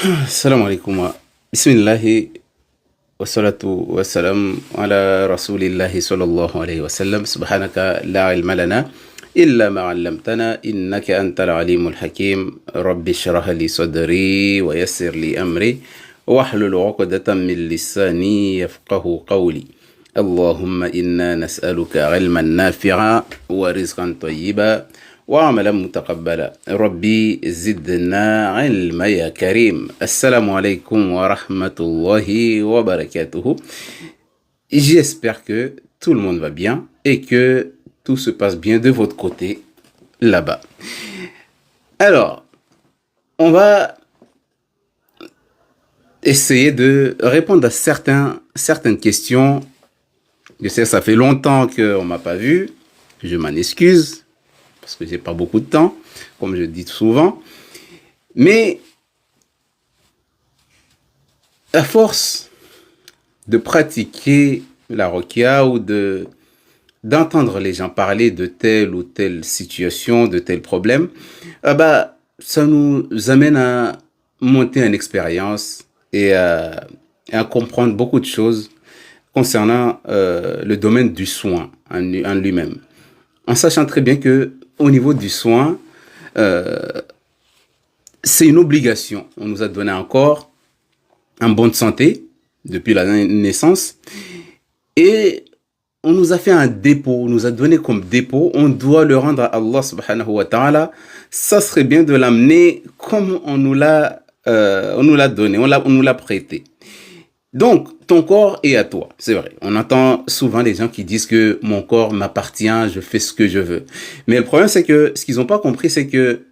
السلام عليكم. بسم الله والصلاة والسلام على رسول الله صلى الله عليه وسلم. سبحانك لا علم لنا إلا ما علمتنا إنك أنت العليم الحكيم. رب اشرح لي صدري ويسر لي أمري واحلل عقدة من لساني يفقه قولي. اللهم إنا نسألك علما نافعا ورزقا طيبا وعملا متقبلا. ربي زدنا علما يا كريم. السلام عليكم ورحمة الله وبركاته. J'espère que tout le monde va bien et que tout se passe bien de votre côté là-bas. Alors, on va essayer de répondre à certaines questions. Je sais, ça fait longtemps qu'on ne m'a pas vu. Je m'en excuse parce que j'ai pas beaucoup de temps, comme je dis souvent. Mais à force de pratiquer la ruqya ou d'entendre les gens parler de telle ou telle situation, de tel problème, ça nous amène à monter en expérience et à comprendre beaucoup de choses concernant le domaine du soin en lui-même. En sachant très bien que au niveau du soin, c'est une obligation. On nous a donné un corps en bonne santé depuis la naissance et on nous a fait un dépôt, on nous a donné comme dépôt, on doit le rendre à Allah subhanahu wa ta'ala. Ça serait bien de l'amener comme on nous l'a donné, on nous l'a prêté. Donc, ton corps est à toi, c'est vrai. On entend souvent les gens qui disent que mon corps m'appartient, je fais ce que je veux. Mais le problème, c'est que ce qu'ils n'ont pas compris, c'est que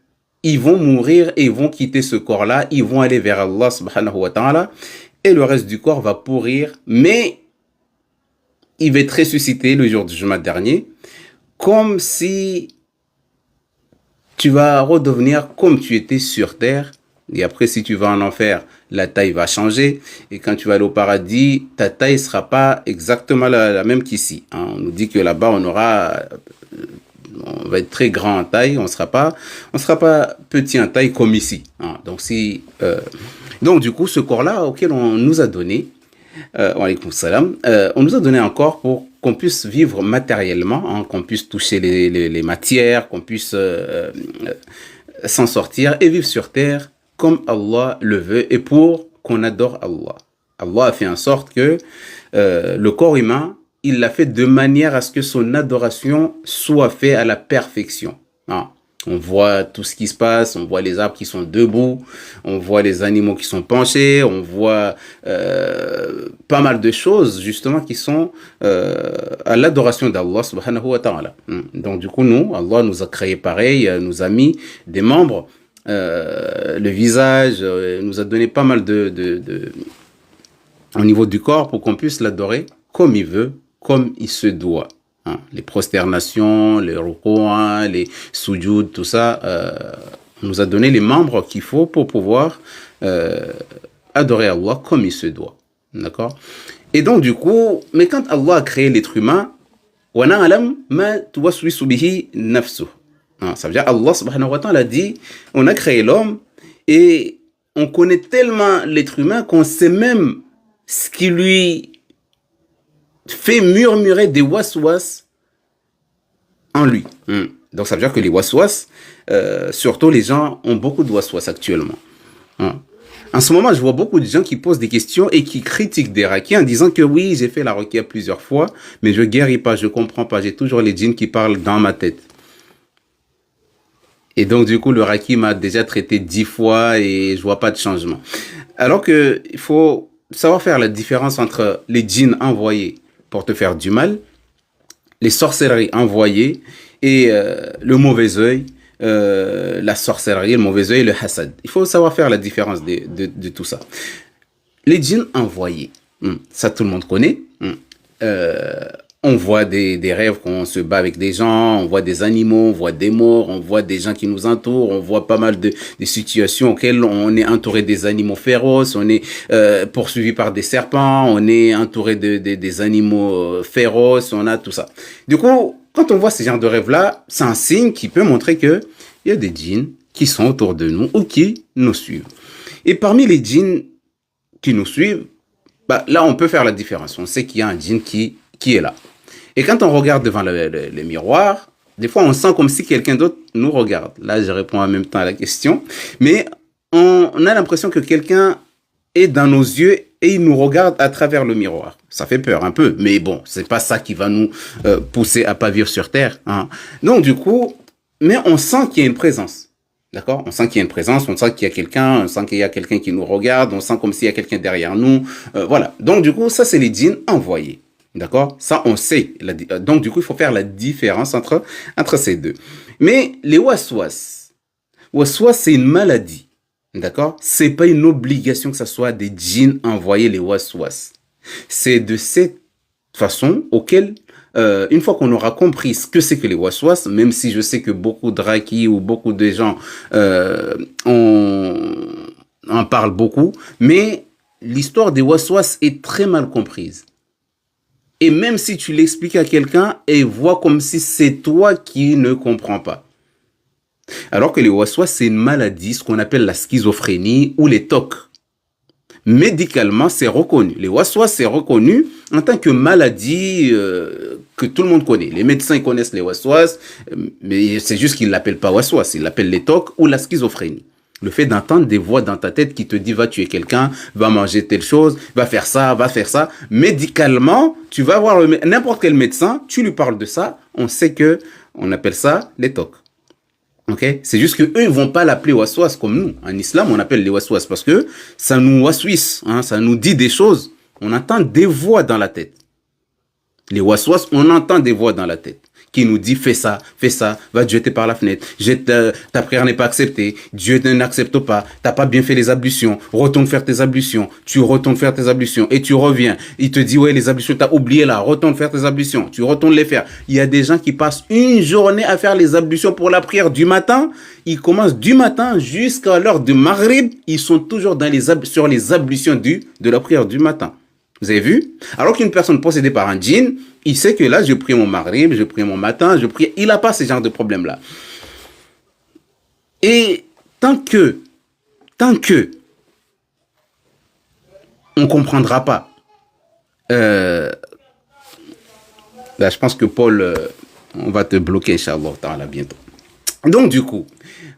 ils vont mourir et ils vont quitter ce corps-là, ils vont aller vers Allah subhanahu wa ta'ala et le reste du corps va pourrir, mais il va être ressuscité le jour du Jumat dernier, comme si tu vas redevenir comme tu étais sur terre. Et après, si tu vas en enfer, la taille va changer. Et quand tu vas aller au paradis, ta taille ne sera pas exactement la même qu'ici. On nous dit que là-bas, on va être très grand en taille. On ne sera pas petit en taille comme ici. Donc, du coup, ce corps-là auquel on nous a donné, on nous a donné un corps pour qu'on puisse vivre matériellement, qu'on puisse toucher les matières, qu'on puisse s'en sortir et vivre sur terre comme Allah le veut et pour qu'on adore Allah. Allah a fait en sorte que le corps humain, il l'a fait de manière à ce que son adoration soit faite à la perfection. On voit tout ce qui se passe, on voit les arbres qui sont debout, on voit les animaux qui sont penchés, on voit pas mal de choses justement qui sont à l'adoration d'Allah subhanahu wa ta'ala. Donc du coup, Allah nous a créé pareil, nous a mis des membres, le visage, nous a donné pas mal au niveau du corps pour qu'on puisse l'adorer comme il veut, comme il se doit. Les prosternations, les ruku'ah, les sujud, tout ça, on nous a donné les membres qu'il faut pour pouvoir adorer Allah comme il se doit. D'accord? Et donc du coup, mais quand Allah a créé l'être humain, ça veut dire Allah subhanahu wa ta'ala a dit, on a créé l'homme et on connaît tellement l'être humain qu'on sait même ce qui lui fait murmurer des waswas en lui. Donc ça veut dire que les waswas, surtout les gens ont beaucoup de waswas actuellement. En ce moment, je vois beaucoup de gens qui posent des questions et qui critiquent des raquis en disant que oui, j'ai fait la ruqya plusieurs fois, mais je guéris pas, je comprends pas, j'ai toujours les djinns qui parlent dans ma tête. Et donc, du coup, le raqi m'a déjà traité 10 fois et je vois pas de changement. Alors que il faut savoir faire la différence entre les djinns envoyés pour te faire du mal, les sorcelleries envoyées et le mauvais œil, la sorcellerie, le mauvais œil, le hasad. Il faut savoir faire la différence de tout ça. Les djinns envoyés, ça tout le monde connaît. On voit des rêves qu'on se bat avec des gens, on voit des animaux, on voit des morts, on voit des gens qui nous entourent, on voit pas mal de situations auxquelles on est entouré des animaux féroces, on est poursuivi par des serpents, on est entouré des animaux féroces, on a tout ça. Du coup, quand on voit ces genres de rêves-là, c'est un signe qui peut montrer que il y a des djinns qui sont autour de nous ou qui nous suivent. Et parmi les djinns qui nous suivent, bah, là, on peut faire la différence. On sait qu'il y a un djinn qui est là. Et quand on regarde devant le miroir, des fois, on sent comme si quelqu'un d'autre nous regarde. Là, je réponds en même temps à la question. Mais on a l'impression que quelqu'un est dans nos yeux et il nous regarde à travers le miroir. Ça fait peur un peu, mais bon, c'est pas ça qui va nous pousser à pas vivre sur Terre. Hein. Donc, du coup, mais on sent qu'il y a une présence. D'accord? On sent qu'il y a une présence, on sent qu'il y a quelqu'un, on sent qu'il y a quelqu'un qui nous regarde, on sent comme s'il y a quelqu'un derrière nous. Voilà. Donc, du coup, ça, c'est les djinns envoyés. D'accord? Ça, on sait. Donc, du coup, il faut faire la différence entre ces deux. Mais les waswas, c'est une maladie. D'accord? C'est pas une obligation que ce soit des djinns envoyés les waswas. C'est de cette façon auquel, une fois qu'on aura compris ce que c'est que les waswas, même si je sais que beaucoup de raki ou beaucoup de gens en parlent beaucoup, mais l'histoire des waswas est très mal comprise. Et même si tu l'expliques à quelqu'un, il voit comme si c'est toi qui ne comprends pas. Alors que les waswas, c'est une maladie, ce qu'on appelle la schizophrénie ou les TOC. Médicalement, c'est reconnu. Les waswas, c'est reconnu en tant que maladie que tout le monde connaît. Les médecins connaissent les waswas, mais c'est juste qu'ils ne l'appellent pas waswas, ils l'appellent les TOC ou la schizophrénie. Le fait d'entendre des voix dans ta tête qui te disent va tuer quelqu'un, va manger telle chose, va faire ça, va faire ça. Médicalement, tu vas voir n'importe quel médecin, tu lui parles de ça, on sait que on appelle ça les TOC. Okay? C'est juste que eux ils vont pas l'appeler waswas comme nous. En islam, on appelle les waswas parce que ça nous waswis, hein, ça nous dit des choses. On entend des voix dans la tête. Les waswas, on entend des voix dans la tête qui nous dit fais ça, va te jeter par la fenêtre, ta prière n'est pas acceptée, Dieu n'accepte pas, t'as pas bien fait les ablutions, retourne faire tes ablutions, tu retournes faire tes ablutions et tu reviens, il te dit ouais les ablutions t'as oublié là, retourne faire tes ablutions, tu retournes les faire. Il y a des gens qui passent une journée à faire les ablutions pour la prière du matin, ils commencent du matin jusqu'à l'heure du Maghrib, ils sont toujours sur les ablutions de la prière du matin. Vous avez vu? Alors qu'une personne possédée par un djinn, il sait que là, je prie mon maghrib, je prie mon matin, je prie. Il n'a pas ce genre de problème-là. Et tant que on ne comprendra pas, là, je pense que Paul, on va te bloquer, Inch'Allah, ta'ala, bientôt. Donc, du coup,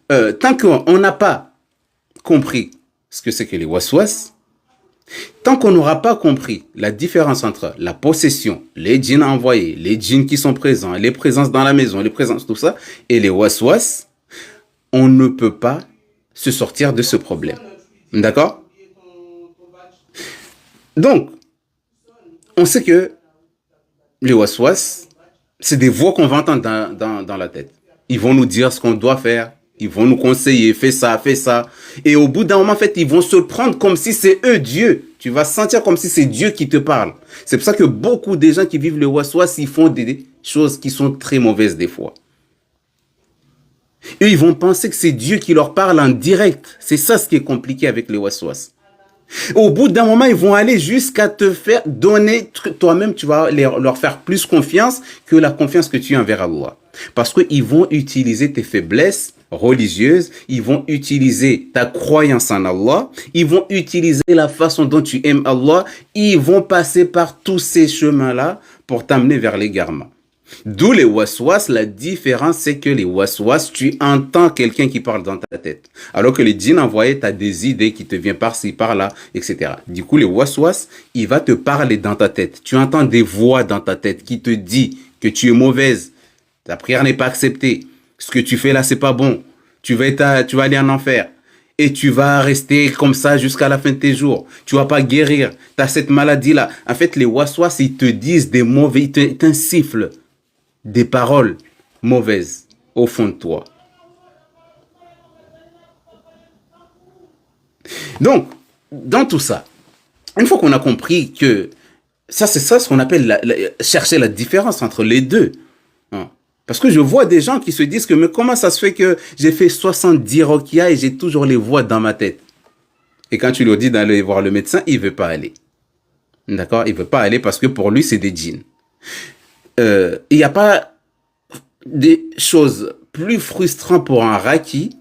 tant qu'on n'a pas compris ce que c'est que les waswas, tant qu'on n'aura pas compris la différence entre la possession, les djinns envoyés, les djinns qui sont présents, les présences dans la maison, les présences, tout ça, et les waswas, on ne peut pas se sortir de ce problème. D'accord? Donc, on sait que les waswas, c'est des voix qu'on va entendre dans la tête. Ils vont nous dire ce qu'on doit faire. Ils vont nous conseiller, fais ça, fais ça. Et au bout d'un moment, en fait, ils vont se prendre comme si c'est eux, Dieu. Tu vas sentir comme si c'est Dieu qui te parle. C'est pour ça que beaucoup de gens qui vivent le waswas, ils font des choses qui sont très mauvaises des fois. Eux, ils vont penser que c'est Dieu qui leur parle en direct. C'est ça ce qui est compliqué avec les waswas. Au bout d'un moment, ils vont aller jusqu'à te faire donner, toi-même, tu vas leur faire plus confiance que la confiance que tu as envers Allah. Parce qu'ils vont utiliser tes faiblesses religieuses, ils vont utiliser ta croyance en Allah, ils vont utiliser la façon dont tu aimes Allah, ils vont passer par tous ces chemins-là pour t'amener vers l'égarement. D'où les waswas, la différence c'est que les waswas, tu entends quelqu'un qui parle dans ta tête. Alors que les djinns envoyés, tu as des idées qui te viennent par-ci, par-là, etc. Du coup, les waswas, il va te parler dans ta tête. Tu entends des voix dans ta tête qui te disent que tu es mauvaise, ta prière n'est pas acceptée, ce que tu fais là, c'est pas bon, tu vas aller en enfer. Et tu vas rester comme ça jusqu'à la fin de tes jours. Tu vas pas guérir. Tu as cette maladie-là. En fait, les waswas, ils te disent des mauvais, ils t'insiflent des paroles mauvaises au fond de toi. Donc, dans tout ça, une fois qu'on a compris que ça, c'est ça ce qu'on appelle chercher la différence entre les deux. Hein. Parce que je vois des gens qui se disent que mais comment ça se fait que j'ai fait 70 ruqya et j'ai toujours les voix dans ma tête. Et quand tu lui dis d'aller voir le médecin, il veut pas aller. D'accord? Il veut pas aller parce que pour lui, c'est des djinns. Il n'y a pas des choses plus frustrantes pour un raki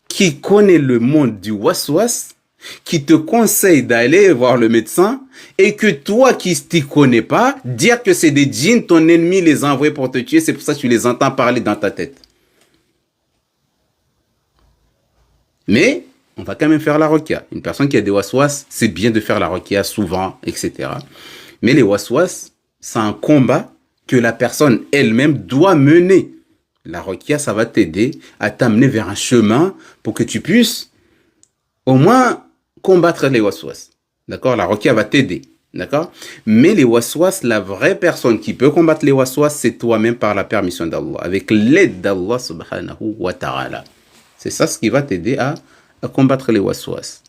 qui connaît le monde du waswas qui te conseillent d'aller voir le médecin et que toi qui t'y connais pas, dire que c'est des djinns, ton ennemi les a envoyés pour te tuer, c'est pour ça que tu les entends parler dans ta tête. Mais on va quand même faire la ruqya. Une personne qui a des waswas, c'est bien de faire la ruqya souvent, etc. Mais les waswas, c'est un combat que la personne elle-même doit mener. La ruqya, ça va t'aider à t'amener vers un chemin pour que tu puisses au moins combattre les waswas. D'accord? La ruqya va t'aider. D'accord? Mais les waswas, la vraie personne qui peut combattre les waswas, c'est toi-même par la permission d'Allah, avec l'aide d'Allah subhanahu wa ta'ala. C'est ça ce qui va t'aider à combattre les waswas.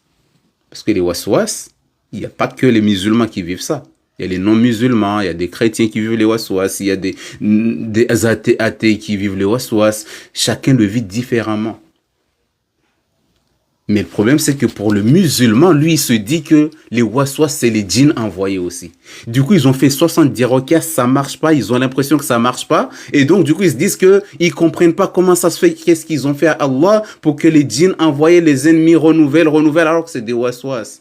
Parce que les waswas, il n'y a pas que les musulmans qui vivent ça. Il y a les non-musulmans, il y a des chrétiens qui vivent les waswas, il y a des athées qui vivent les waswas. Chacun le vit différemment. Mais le problème, c'est que pour le musulman, lui, il se dit que les waswas, c'est les djinns envoyés aussi. Du coup, ils ont fait 70 ruqyas, ça marche pas, ils ont l'impression que ça marche pas. Et donc, du coup, ils se disent que ils comprennent pas comment ça se fait, qu'est-ce qu'ils ont fait à Allah pour que les djinns envoyés, les ennemis renouvellent, alors que c'est des waswas.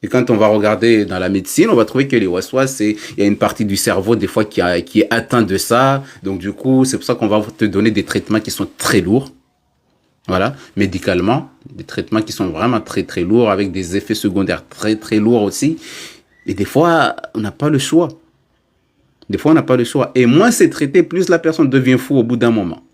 Et quand on va regarder dans la médecine, on va trouver que les waswas, il y a une partie du cerveau, des fois, qui est atteint de ça. Donc, du coup, c'est pour ça qu'on va te donner des traitements qui sont très lourds. Voilà, médicalement, des traitements qui sont vraiment très très lourds, avec des effets secondaires très très lourds aussi. Et des fois, on n'a pas le choix. Des fois, on n'a pas le choix. Et moins c'est traité, plus la personne devient fou au bout d'un moment.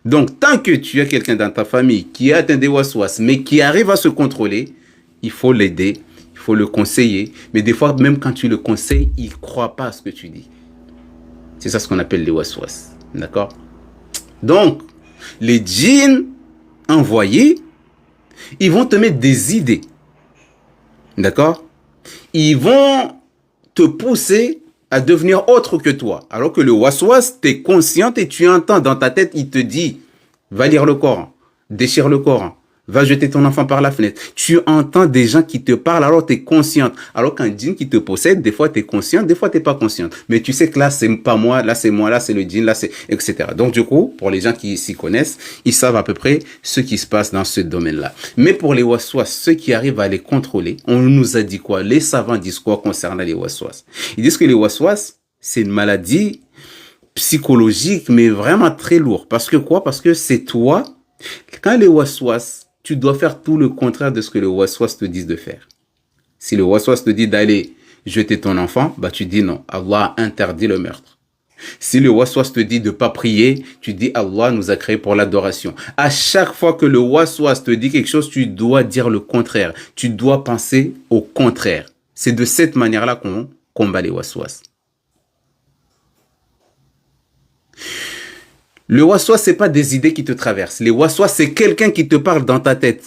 Donc, tant que tu as quelqu'un dans ta famille qui a atteint des waswas, mais qui arrive à se contrôler, il faut l'aider, il faut le conseiller. Mais des fois, même quand tu le conseilles, il ne croit pas à ce que tu dis. C'est ça ce qu'on appelle les waswas. D'accord? Donc, les djinns envoyés, ils vont te mettre des idées. D'accord? Ils vont te pousser à devenir autre que toi. Alors que le waswas, tu es consciente et tu entends dans ta tête, il te dit, va lire le Coran, déchire le Coran, va jeter ton enfant par la fenêtre. Tu entends des gens qui te parlent, alors tu es consciente. Alors qu'un djinn qui te possède, des fois tu es consciente, des fois tu n'es pas consciente. Mais tu sais que là, c'est pas moi, là c'est le djinn, là c'est, etc. Donc du coup, pour les gens qui s'y connaissent, ils savent à peu près ce qui se passe dans ce domaine-là. Mais pour les waswas, ceux qui arrivent à les contrôler, on nous a dit quoi? Les savants disent quoi concernant les waswas? Ils disent que les waswas, c'est une maladie psychologique, mais vraiment très lourde. Parce que quoi? Parce que c'est toi, quand les waswas, tu dois faire tout le contraire de ce que le waswas te dit de faire. Si le waswas te dit d'aller jeter ton enfant, bah tu dis non, Allah a interdit le meurtre. Si le waswas te dit de pas prier, tu dis Allah nous a créés pour l'adoration. À chaque fois que le waswas te dit quelque chose, tu dois dire le contraire. Tu dois penser au contraire. C'est de cette manière-là qu'on combat les waswas. Le waswas, c'est pas des idées qui te traversent. Les waswas, c'est quelqu'un qui te parle dans ta tête.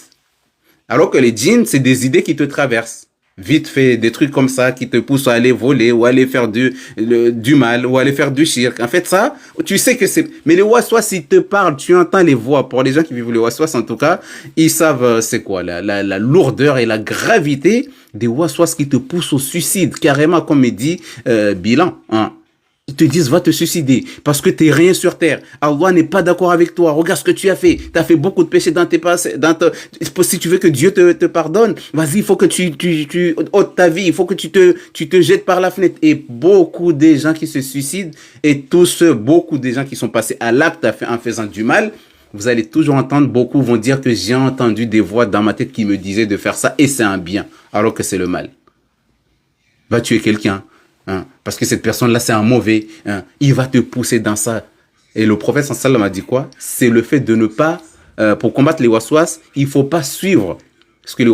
Alors que les djinns, c'est des idées qui te traversent. Vite fait, des trucs comme ça qui te poussent à aller voler ou aller faire du mal ou aller faire du shirk. En fait, ça, tu sais que c'est... Mais les waswas, ils te parlent, tu entends les voix. Pour les gens qui vivent les waswas, en tout cas, ils savent c'est quoi, la lourdeur et la gravité des waswas qui te poussent au suicide. Carrément, comme il dit Bilan, hein. Ils te disent, va te suicider parce que tu n'es rien sur terre. Allah n'est pas d'accord avec toi. Regarde ce que tu as fait. Tu as fait beaucoup de péchés dans tes passés. Si tu veux que Dieu te pardonne, vas-y, il faut que tu ôtes ta vie. Il faut que tu te jettes par la fenêtre. Et beaucoup des gens qui se suicident et beaucoup des gens qui sont passés à l'acte en faisant du mal, vous allez toujours entendre, beaucoup vont dire que j'ai entendu des voix dans ma tête qui me disaient de faire ça et c'est un bien, alors que c'est le mal. Va tuer quelqu'un. Hein, parce que cette personne-là, c'est un mauvais. Hein, il va te pousser dans ça. Et le prophète sallam a dit quoi? C'est le fait de ne pas, pour combattre les waswas, il ne faut pas suivre ce que le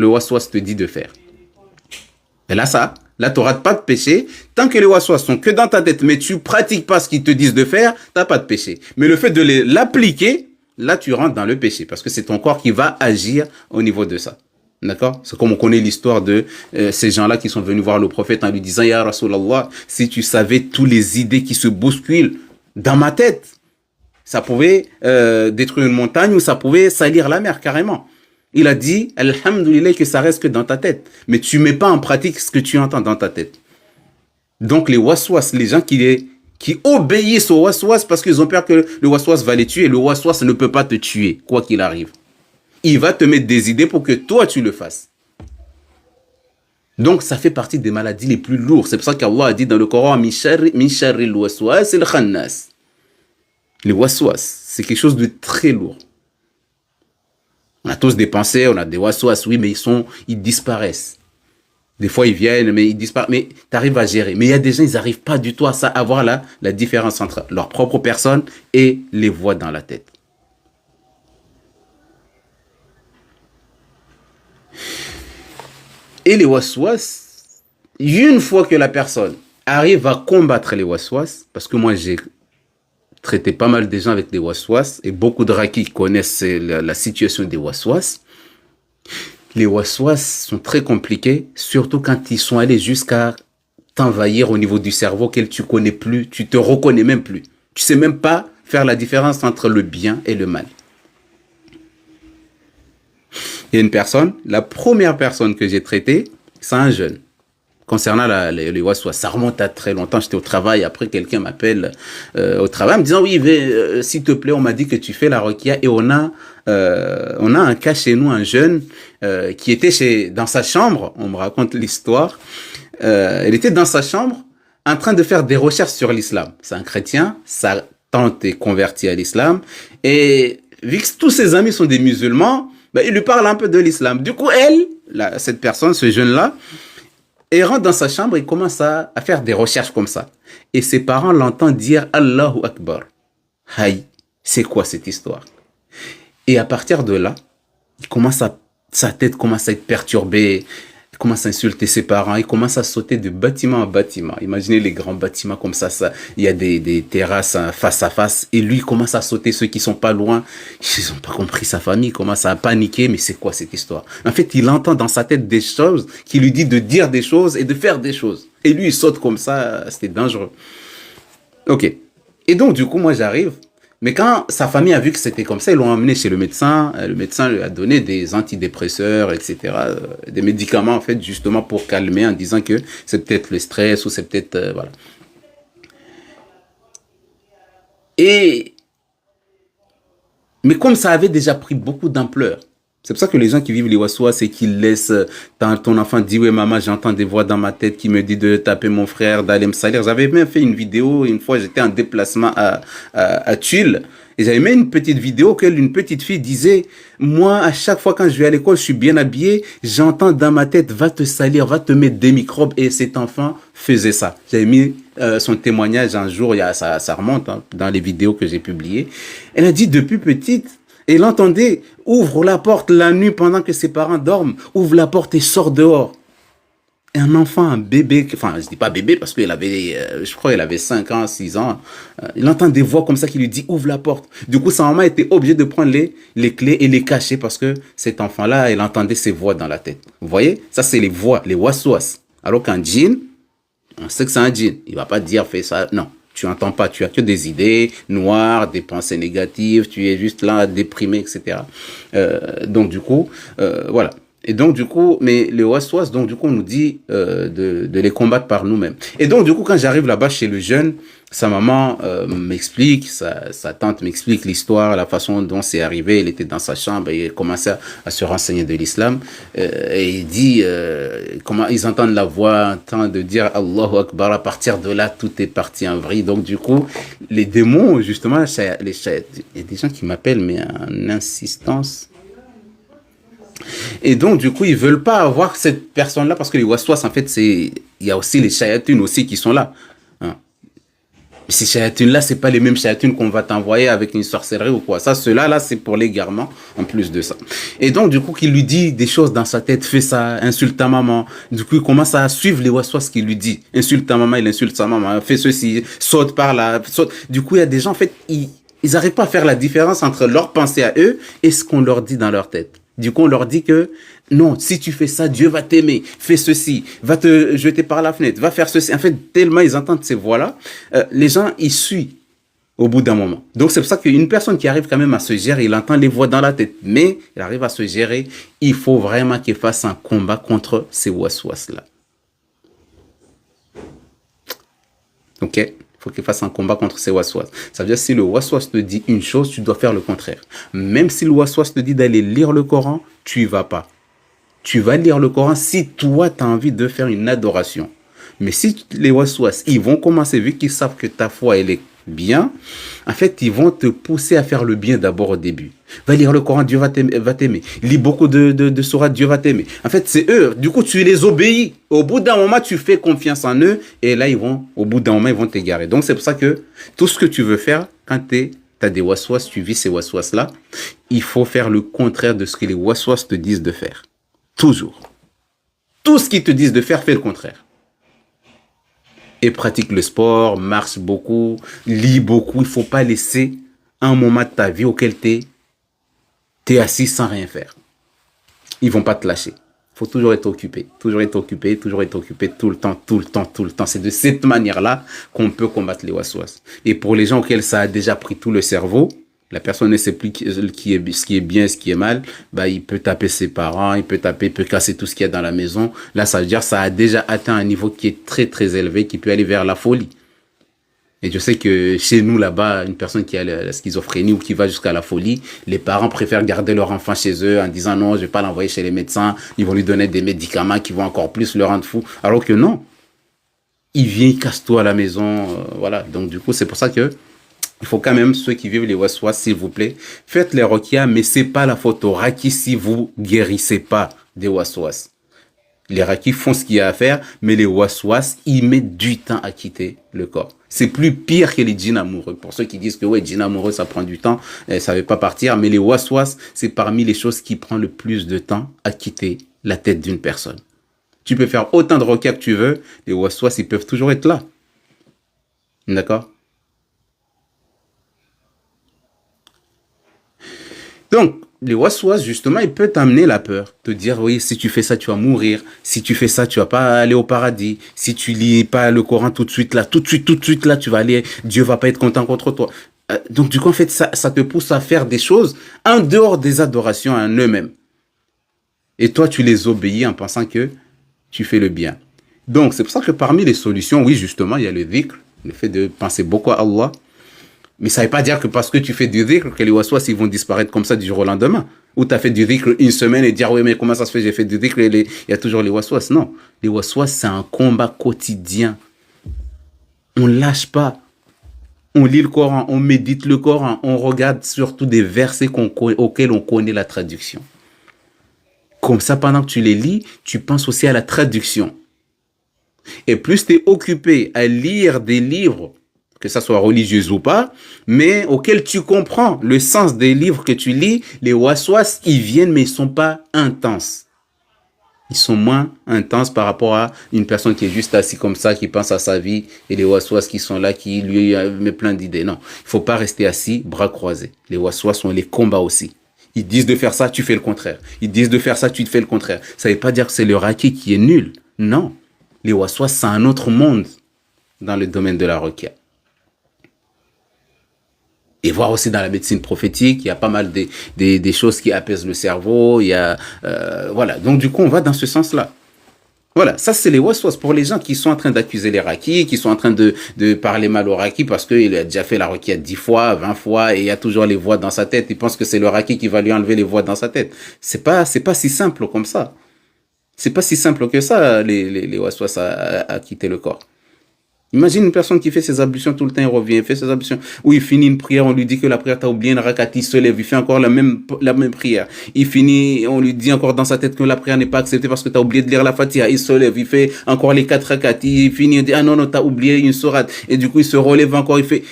waswas te dit de faire. Et là, tu n'auras pas de péché. Tant que les waswas sont que dans ta tête, mais tu ne pratiques pas ce qu'ils te disent de faire, tu n'as pas de péché. Mais le fait de l'appliquer, là, tu rentres dans le péché. Parce que c'est ton corps qui va agir au niveau de ça. D'accord? C'est comme on connaît l'histoire de ces gens-là qui sont venus voir le prophète en lui disant, Ya Rasulallah, si tu savais toutes les idées qui se bousculent dans ma tête, ça pouvait détruire une montagne ou ça pouvait salir la mer carrément. Il a dit, Alhamdulillah, que ça reste que dans ta tête. Mais tu ne mets pas en pratique ce que tu entends dans ta tête. Donc les waswas, les gens qui obéissent au waswas parce qu'ils ont peur que le waswas va les tuer, le waswas ne peut pas te tuer, quoi qu'il arrive. il va te mettre des idées pour que toi, tu le fasses. Donc, ça fait partie des maladies les plus lourdes. C'est pour ça qu'Allah a dit dans le Coran, min sharri al-waswas al-khannas. Les waswas, c'est quelque chose de très lourd. On a tous des pensées, on a des waswas, oui, mais ils disparaissent. Des fois, ils viennent, mais ils disparaissent. Mais tu arrives à gérer. Mais il y a des gens, ils n'arrivent pas du tout à avoir la différence entre leur propre personne et les voix dans la tête. Et les waswas, une fois que la personne arrive à combattre les waswas, parce que moi, j'ai traité pas mal de gens avec des waswas, et beaucoup de rakis connaissent la situation des waswas. Les waswas sont très compliqués, surtout quand ils sont allés jusqu'à t'envahir au niveau du cerveau que tu connais plus, tu te reconnais même plus. Tu sais même pas faire la différence entre le bien et le mal. Il y a une personne, la première personne que j'ai traitée, c'est un jeune. Concernant les waswas, ça remonte à très longtemps. J'étais au travail, après quelqu'un m'appelle au travail en me disant, oui, s'il te plaît, on m'a dit que tu fais la ruqya et on a un cas chez nous, un jeune qui était dans sa chambre, on me raconte l'histoire, elle était dans sa chambre en train de faire des recherches sur l'islam. C'est un chrétien, sa tante est convertie à l'islam et vu que tous ses amis sont des musulmans, ben, il lui parle un peu de l'islam. Du coup, cette personne, ce jeune-là, il rentre dans sa chambre et commence à faire des recherches comme ça. Et ses parents l'entendent dire Allahu Akbar. Haï, c'est quoi cette histoire? Et à partir de là, sa tête commence à être perturbée, il commence à insulter ses parents, il commence à sauter de bâtiment en bâtiment. Imaginez les grands bâtiments comme ça, il y a des terrasses face à face, et lui il commence à sauter ceux qui sont pas loin. Ils n'ont pas compris, sa famille commence à paniquer, mais c'est quoi cette histoire? En fait, il entend dans sa tête des choses qui lui disent de dire des choses et de faire des choses. Et lui, il saute comme ça, c'était dangereux. Ok. Et donc, du coup, moi, j'arrive. Mais quand sa famille a vu que c'était comme ça, ils l'ont emmené chez le médecin. Le médecin lui a donné des antidépresseurs, etc. Des médicaments, en fait, justement pour calmer, en disant que c'est peut-être le stress ou c'est peut-être... voilà. Mais comme ça avait déjà pris beaucoup d'ampleur, c'est pour ça que les gens qui vivent les waswas, c'est qu'ils laissent ton enfant dire, oui, maman, j'entends des voix dans ma tête qui me disent de taper mon frère, d'aller me salir. J'avais même fait une vidéo, une fois, j'étais en déplacement à Tulle, et j'avais mis une petite vidéo une petite fille disait, moi, à chaque fois quand je vais à l'école, je suis bien habillé, j'entends dans ma tête, va te salir, va te mettre des microbes, et cet enfant faisait ça. J'avais mis son témoignage un jour, ça remonte dans les vidéos que j'ai publiées. Elle a dit, depuis petite, et l'entendait, ouvre la porte la nuit pendant que ses parents dorment, ouvre la porte et sort dehors. Et un enfant, un bébé, enfin je dis pas bébé parce qu'il avait, je crois qu'il avait 5 ans, 6 ans, il entend des voix comme ça qui lui dit ouvre la porte. Du coup sa maman était obligée de prendre les clés et les cacher parce que cet enfant-là, il entendait ses voix dans la tête. Vous voyez, ça c'est les voix, les waswas. Alors qu'un djinn, on sait que c'est un djinn, il va pas dire fais ça, non. Tu n'entends pas, tu as que des idées noires, des pensées négatives, tu es juste là déprimé, etc. Donc du coup, voilà. Et donc du coup, mais les waswas, donc du coup on nous dit de les combattre par nous-mêmes. Et donc du coup quand j'arrive là-bas chez le jeune, sa maman m'explique, sa tante m'explique l'histoire, la façon dont c'est arrivé. Il était dans sa chambre et il commençait à se renseigner de l'islam. Et il dit comment ils entendent la voix en train de dire Allahu Akbar. À partir de là, tout est parti en vrille. Donc du coup, les démons, justement, il y a des gens qui m'appellent mais en insistance. Et donc, du coup, ils veulent pas avoir cette personne-là parce que les waswas, en fait, il y a aussi les shayatun aussi qui sont là. Hein. Mais ces shayatun-là, c'est pas les mêmes shayatun qu'on va t'envoyer avec une sorcellerie ou quoi. Ça, ceux-là, c'est pour l'égarement, en plus de ça. Et donc, du coup, qu'il lui dit des choses dans sa tête, fais ça, insulte ta maman. Du coup, il commence à suivre les waswas qu'il lui dit. Insulte ta maman, il insulte sa maman, fais ceci, saute par là, saute. Du coup, il y a des gens, en fait, ils n'arrivent pas à faire la différence entre leurs pensées à eux et ce qu'on leur dit dans leur tête. Du coup, on leur dit que non, si tu fais ça, Dieu va t'aimer. Fais ceci, va te jeter par la fenêtre, va faire ceci. En fait, tellement ils entendent ces voix-là, les gens, ils suivent au bout d'un moment. Donc, c'est pour ça qu'une personne qui arrive quand même à se gérer, il entend les voix dans la tête, mais il arrive à se gérer, il faut vraiment qu'il fasse un combat contre ces waswas-là. Ok? faut qu'il fasse un combat contre ses waswas. Ça veut dire si le waswas te dit une chose, tu dois faire le contraire. Même si le waswas te dit d'aller lire le Coran, tu y vas pas. Tu vas lire le Coran si toi, tu as envie de faire une adoration. Mais si les waswas, ils vont commencer, vu qu'ils savent que ta foi, elle est bien, en fait, ils vont te pousser à faire le bien d'abord au début. Va lire le Coran, Dieu va t'aimer. Lis beaucoup de sourates, Dieu va t'aimer. En fait, c'est eux. Du coup, tu les obéis. Au bout d'un moment, tu fais confiance en eux. Et là, au bout d'un moment, ils vont t'égarer. Donc, c'est pour ça que tout ce que tu veux faire, quand tu as des waswas, tu vis ces waswas-là, il faut faire le contraire de ce que les waswas te disent de faire. Toujours. Tout ce qu'ils te disent de faire, fais le contraire. Et pratique le sport, marche beaucoup, lis beaucoup. Il ne faut pas laisser un moment de ta vie auquel tu es assis sans rien faire. Ils ne vont pas te lâcher. Il faut toujours être occupé, toujours être occupé, toujours être occupé, tout le temps, tout le temps, tout le temps. C'est de cette manière-là qu'on peut combattre les waswas. Et pour les gens auxquels ça a déjà pris tout le cerveau, la personne ne sait plus ce qui est bien, ce qui est mal, bah, il peut taper ses parents, il peut casser tout ce qu'il y a dans la maison. Là, ça veut dire que ça a déjà atteint un niveau qui est très, très élevé, qui peut aller vers la folie. Et je sais que chez nous, là-bas, une personne qui a la schizophrénie ou qui va jusqu'à la folie, les parents préfèrent garder leur enfant chez eux en disant non, je vais pas l'envoyer chez les médecins, ils vont lui donner des médicaments qui vont encore plus le rendre fou. Alors que non. Il vient, il casse tout à la maison, voilà. Donc, du coup, c'est pour ça que il faut quand même, ceux qui vivent les waswas, s'il vous plaît, faites les ruqya, mais c'est pas la faute au raki si vous guérissez pas des waswas. Les rakis font ce qu'il y a à faire, mais les waswas, ils mettent du temps à quitter le corps. C'est plus pire que les djinns amoureux. Pour ceux qui disent que ouais, djinns amoureux, ça prend du temps, ça ne veut pas partir, mais les waswas, c'est parmi les choses qui prennent le plus de temps à quitter la tête d'une personne. Tu peux faire autant de ruqya que tu veux, les waswas, ils peuvent toujours être là. D'accord? Donc, les waswas, justement, ils peuvent t'amener la peur. Te dire, oui, si tu fais ça, tu vas mourir. Si tu fais ça, tu vas pas aller au paradis. Si tu lis pas le Coran tout de suite, là, tout de suite, là, tu vas aller, Dieu va pas être content contre toi. Donc, du coup, en fait, ça te pousse à faire des choses en dehors des adorations en eux-mêmes. Et toi, tu les obéis en pensant que tu fais le bien. Donc, c'est pour ça que parmi les solutions, oui, justement, il y a le dhikr, le fait de penser beaucoup à Allah. Mais ça ne veut pas dire que parce que tu fais du dhikr, que les waswas, ils vont disparaître comme ça du jour au lendemain. Ou tu as fait du dhikr une semaine et dire, oui, mais comment ça se fait, j'ai fait du dhikr, il y a toujours les waswas. Non, les waswas, c'est un combat quotidien. On ne lâche pas. On lit le Coran, on médite le Coran, on regarde surtout des versets auxquels on connaît la traduction. Comme ça, pendant que tu les lis, tu penses aussi à la traduction. Et plus tu es occupé à lire des livres, que ça soit religieux ou pas, mais auquel tu comprends le sens des livres que tu lis, les waswas, ils viennent, mais ils ne sont pas intenses. Ils sont moins intenses par rapport à une personne qui est juste assise comme ça, qui pense à sa vie, et les waswas qui sont là, qui lui met plein d'idées. Non, il ne faut pas rester assis, bras croisés. Les waswas sont les combats aussi. Ils disent de faire ça, tu fais le contraire. Ils disent de faire ça, tu fais le contraire. Ça ne veut pas dire que c'est le raki qui est nul. Non, les waswas, c'est un autre monde dans le domaine de la ruqya. Et voir aussi dans la médecine prophétique, il y a pas mal des choses qui apaisent le cerveau. Il y a, voilà. Donc, du coup, on va dans ce sens-là. Voilà. Ça, c'est les waswas pour les gens qui sont en train d'accuser les rakis, qui sont en train de parler mal au raki parce qu'il a déjà fait la ruqya 10 fois, 20 fois et il y a toujours les voix dans sa tête. Il pense que c'est le raki qui va lui enlever les voix dans sa tête. C'est pas si simple comme ça. C'est pas si simple que ça, les waswas à quitter le corps. Imagine une personne qui fait ses ablutions tout le temps, il revient, il fait ses ablutions. Ou il finit une prière, on lui dit que la prière t'a oublié, une rakat, il se lève, il fait encore la même prière. Il finit, on lui dit encore dans sa tête que la prière n'est pas acceptée parce que t'as oublié de lire la Fatiha. Il se lève, il fait encore les 4 rakats, il finit, il dit, ah non, t'as oublié une sourate. Et du coup, il se relève encore, il fait,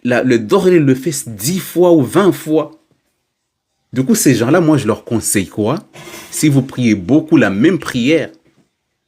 le dor, il le fait 10 fois ou 20 fois. Du coup, ces gens-là, moi, je leur conseille quoi? Si vous priez beaucoup la même prière,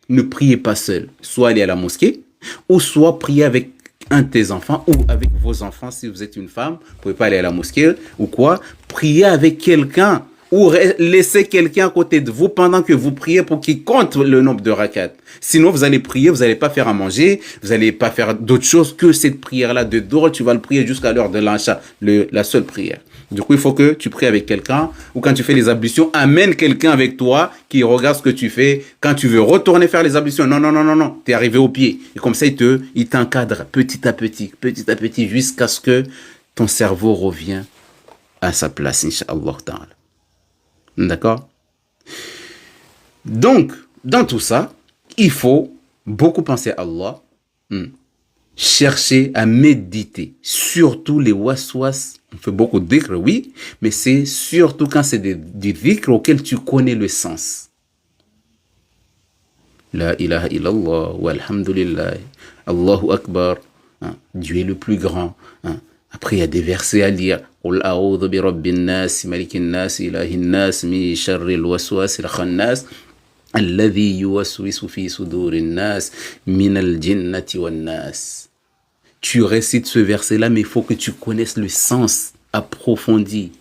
ne priez pas seul. Soit allez à la mosquée, ou soit prier avec un de tes enfants ou avec vos enfants si vous êtes une femme, vous pouvez pas aller à la mosquée ou quoi, prier avec quelqu'un ou laisser quelqu'un à côté de vous pendant que vous priez pour qu'il compte le nombre de rakats. Sinon, vous allez prier, vous n'allez pas faire à manger, vous n'allez pas faire d'autre chose que cette prière-là de Dohr, tu vas le prier jusqu'à l'heure de l'Aïcha, la seule prière. Du coup, il faut que tu pries avec quelqu'un ou quand tu fais les ablutions, amène quelqu'un avec toi qui regarde ce que tu fais. Quand tu veux retourner faire les ablutions, non, non, non, non, non, tu es arrivé au pied. Et comme ça, il t'encadre petit à petit, jusqu'à ce que ton cerveau revienne à sa place, Inch'Allah ta'ala. D'accord? Donc, dans tout ça, il faut beaucoup penser à Allah, chercher à méditer, surtout les waswas. On fait beaucoup de dhikr, oui, mais c'est surtout quand c'est des dhikr auxquels tu connais le sens. La ilaha illallah, walhamdulillah, Allahu Akbar, Dieu est le plus grand. Après, il y a des versets à lire. قل أعوذ برب الناس ملك الناس إله الناس من شر الوسواس الخناس الذي يوسوس في صدور الناس من الجنة والناس. Tu récites ce verset-là, mais il faut que tu connaisses le sens approfondi.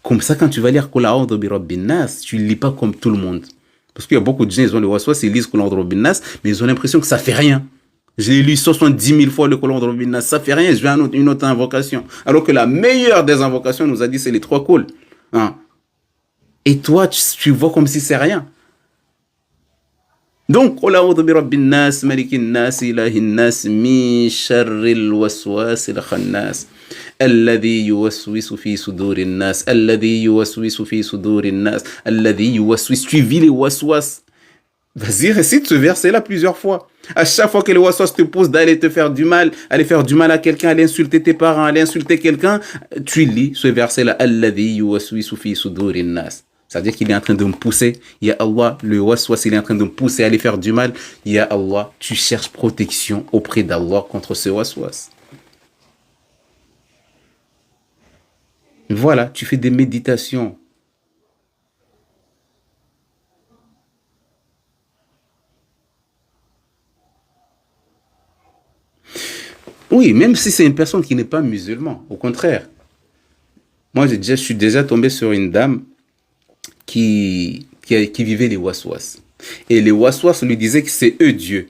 Comme ça, quand tu vas lire قل أعوذ برب الناس, tu ne lis pas comme tout le monde. Parce qu'il y a beaucoup de gens, ils ont le waswas, ils lisent قل أعوذ برب الناس, mais ils ont l'impression que ça ne fait rien. J'ai lu 70 000 fois le Qul de Binnas, ça fait rien, je vais à une autre invocation. Alors que la meilleure des invocations nous a dit c'est les 3 Qul. Et toi, tu vois comme si c'est rien. Donc, Qul a'udhu bi rabbin nas, malikin nas, ilahin nas, min sharril waswasil khannas, alladhi yuwaswisu fi sudurin nas, alladhi yuwaswisu fi sudurin nas, alladhi yuwaswisu. Tu vis les waswas. Vas-y, récite ce verset-là plusieurs fois. À chaque fois que le waswas te pousse d'aller te faire du mal, aller faire du mal à quelqu'un, aller insulter tes parents, aller insulter quelqu'un, tu lis ce verset-là. Alladhi yuwaswisu fi sudurin nas. C'est-à-dire qu'il est en train de me pousser. Il y a Allah, le waswas, il est en train de me pousser à aller faire du mal. Il y a Allah, tu cherches protection auprès d'Allah contre ce waswas. Voilà, tu fais des méditations. Oui, même si c'est une personne qui n'est pas musulman, au contraire. Moi, je suis déjà tombé sur une dame qui vivait les waswas. Et les waswas lui disaient que c'est eux Dieu.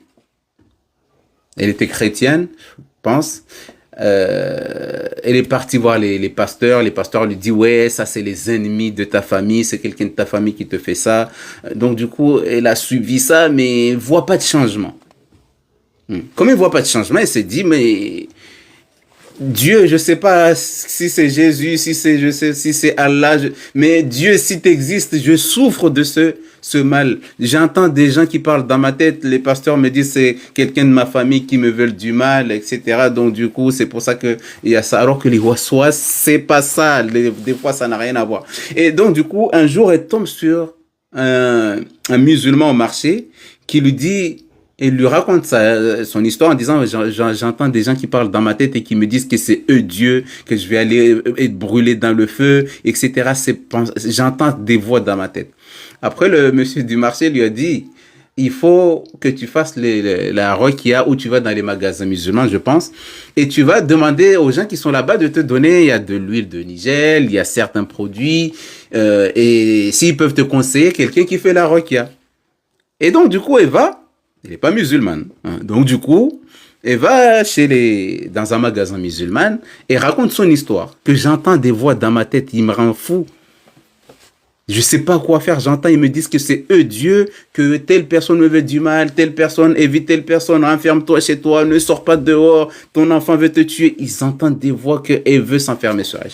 Elle était chrétienne, je pense. Elle est partie voir les pasteurs. Les pasteurs lui disent ouais, ça c'est les ennemis de ta famille, c'est quelqu'un de ta famille qui te fait ça. Donc du coup, elle a suivi ça, mais voit pas de changement. Comme elle voit pas de changement, elle s'est dit mais Dieu, je sais pas si c'est Jésus, si c'est Allah, mais Dieu, si tu existes, je souffre de ce mal. J'entends des gens qui parlent dans ma tête, les pasteurs me disent c'est quelqu'un de ma famille qui me veut du mal, etc. Donc du coup, c'est pour ça que il y a ça. Alors que les waswas, c'est pas ça. Des fois, ça n'a rien à voir. Et donc du coup, un jour, elle tombe sur un musulman au marché qui lui dit, il lui raconte son histoire en disant j'entends des gens qui parlent dans ma tête et qui me disent que c'est eux Dieu, que je vais aller être brûlé dans le feu, etc. J'entends des voix dans ma tête. Après, le monsieur du marché lui a dit il faut que tu fasses la ruqya où tu vas dans les magasins musulmans, je pense, et tu vas demander aux gens qui sont là-bas de te donner, il y a de l'huile de nigel, il y a certains produits, et s'ils peuvent te conseiller quelqu'un qui fait la ruqya. Et donc, du coup, elle n'est pas musulmane. Donc, du coup, elle va dans un magasin musulman et raconte son histoire. Que j'entends des voix dans ma tête, il me rend fou. Je sais pas quoi faire. J'entends, ils me disent que c'est eux Dieu, que telle personne me veut du mal, telle personne évite telle personne, enferme-toi chez toi, ne sors pas dehors, ton enfant veut te tuer. Ils entendent des voix qu'elle veut s'enfermer sur elle.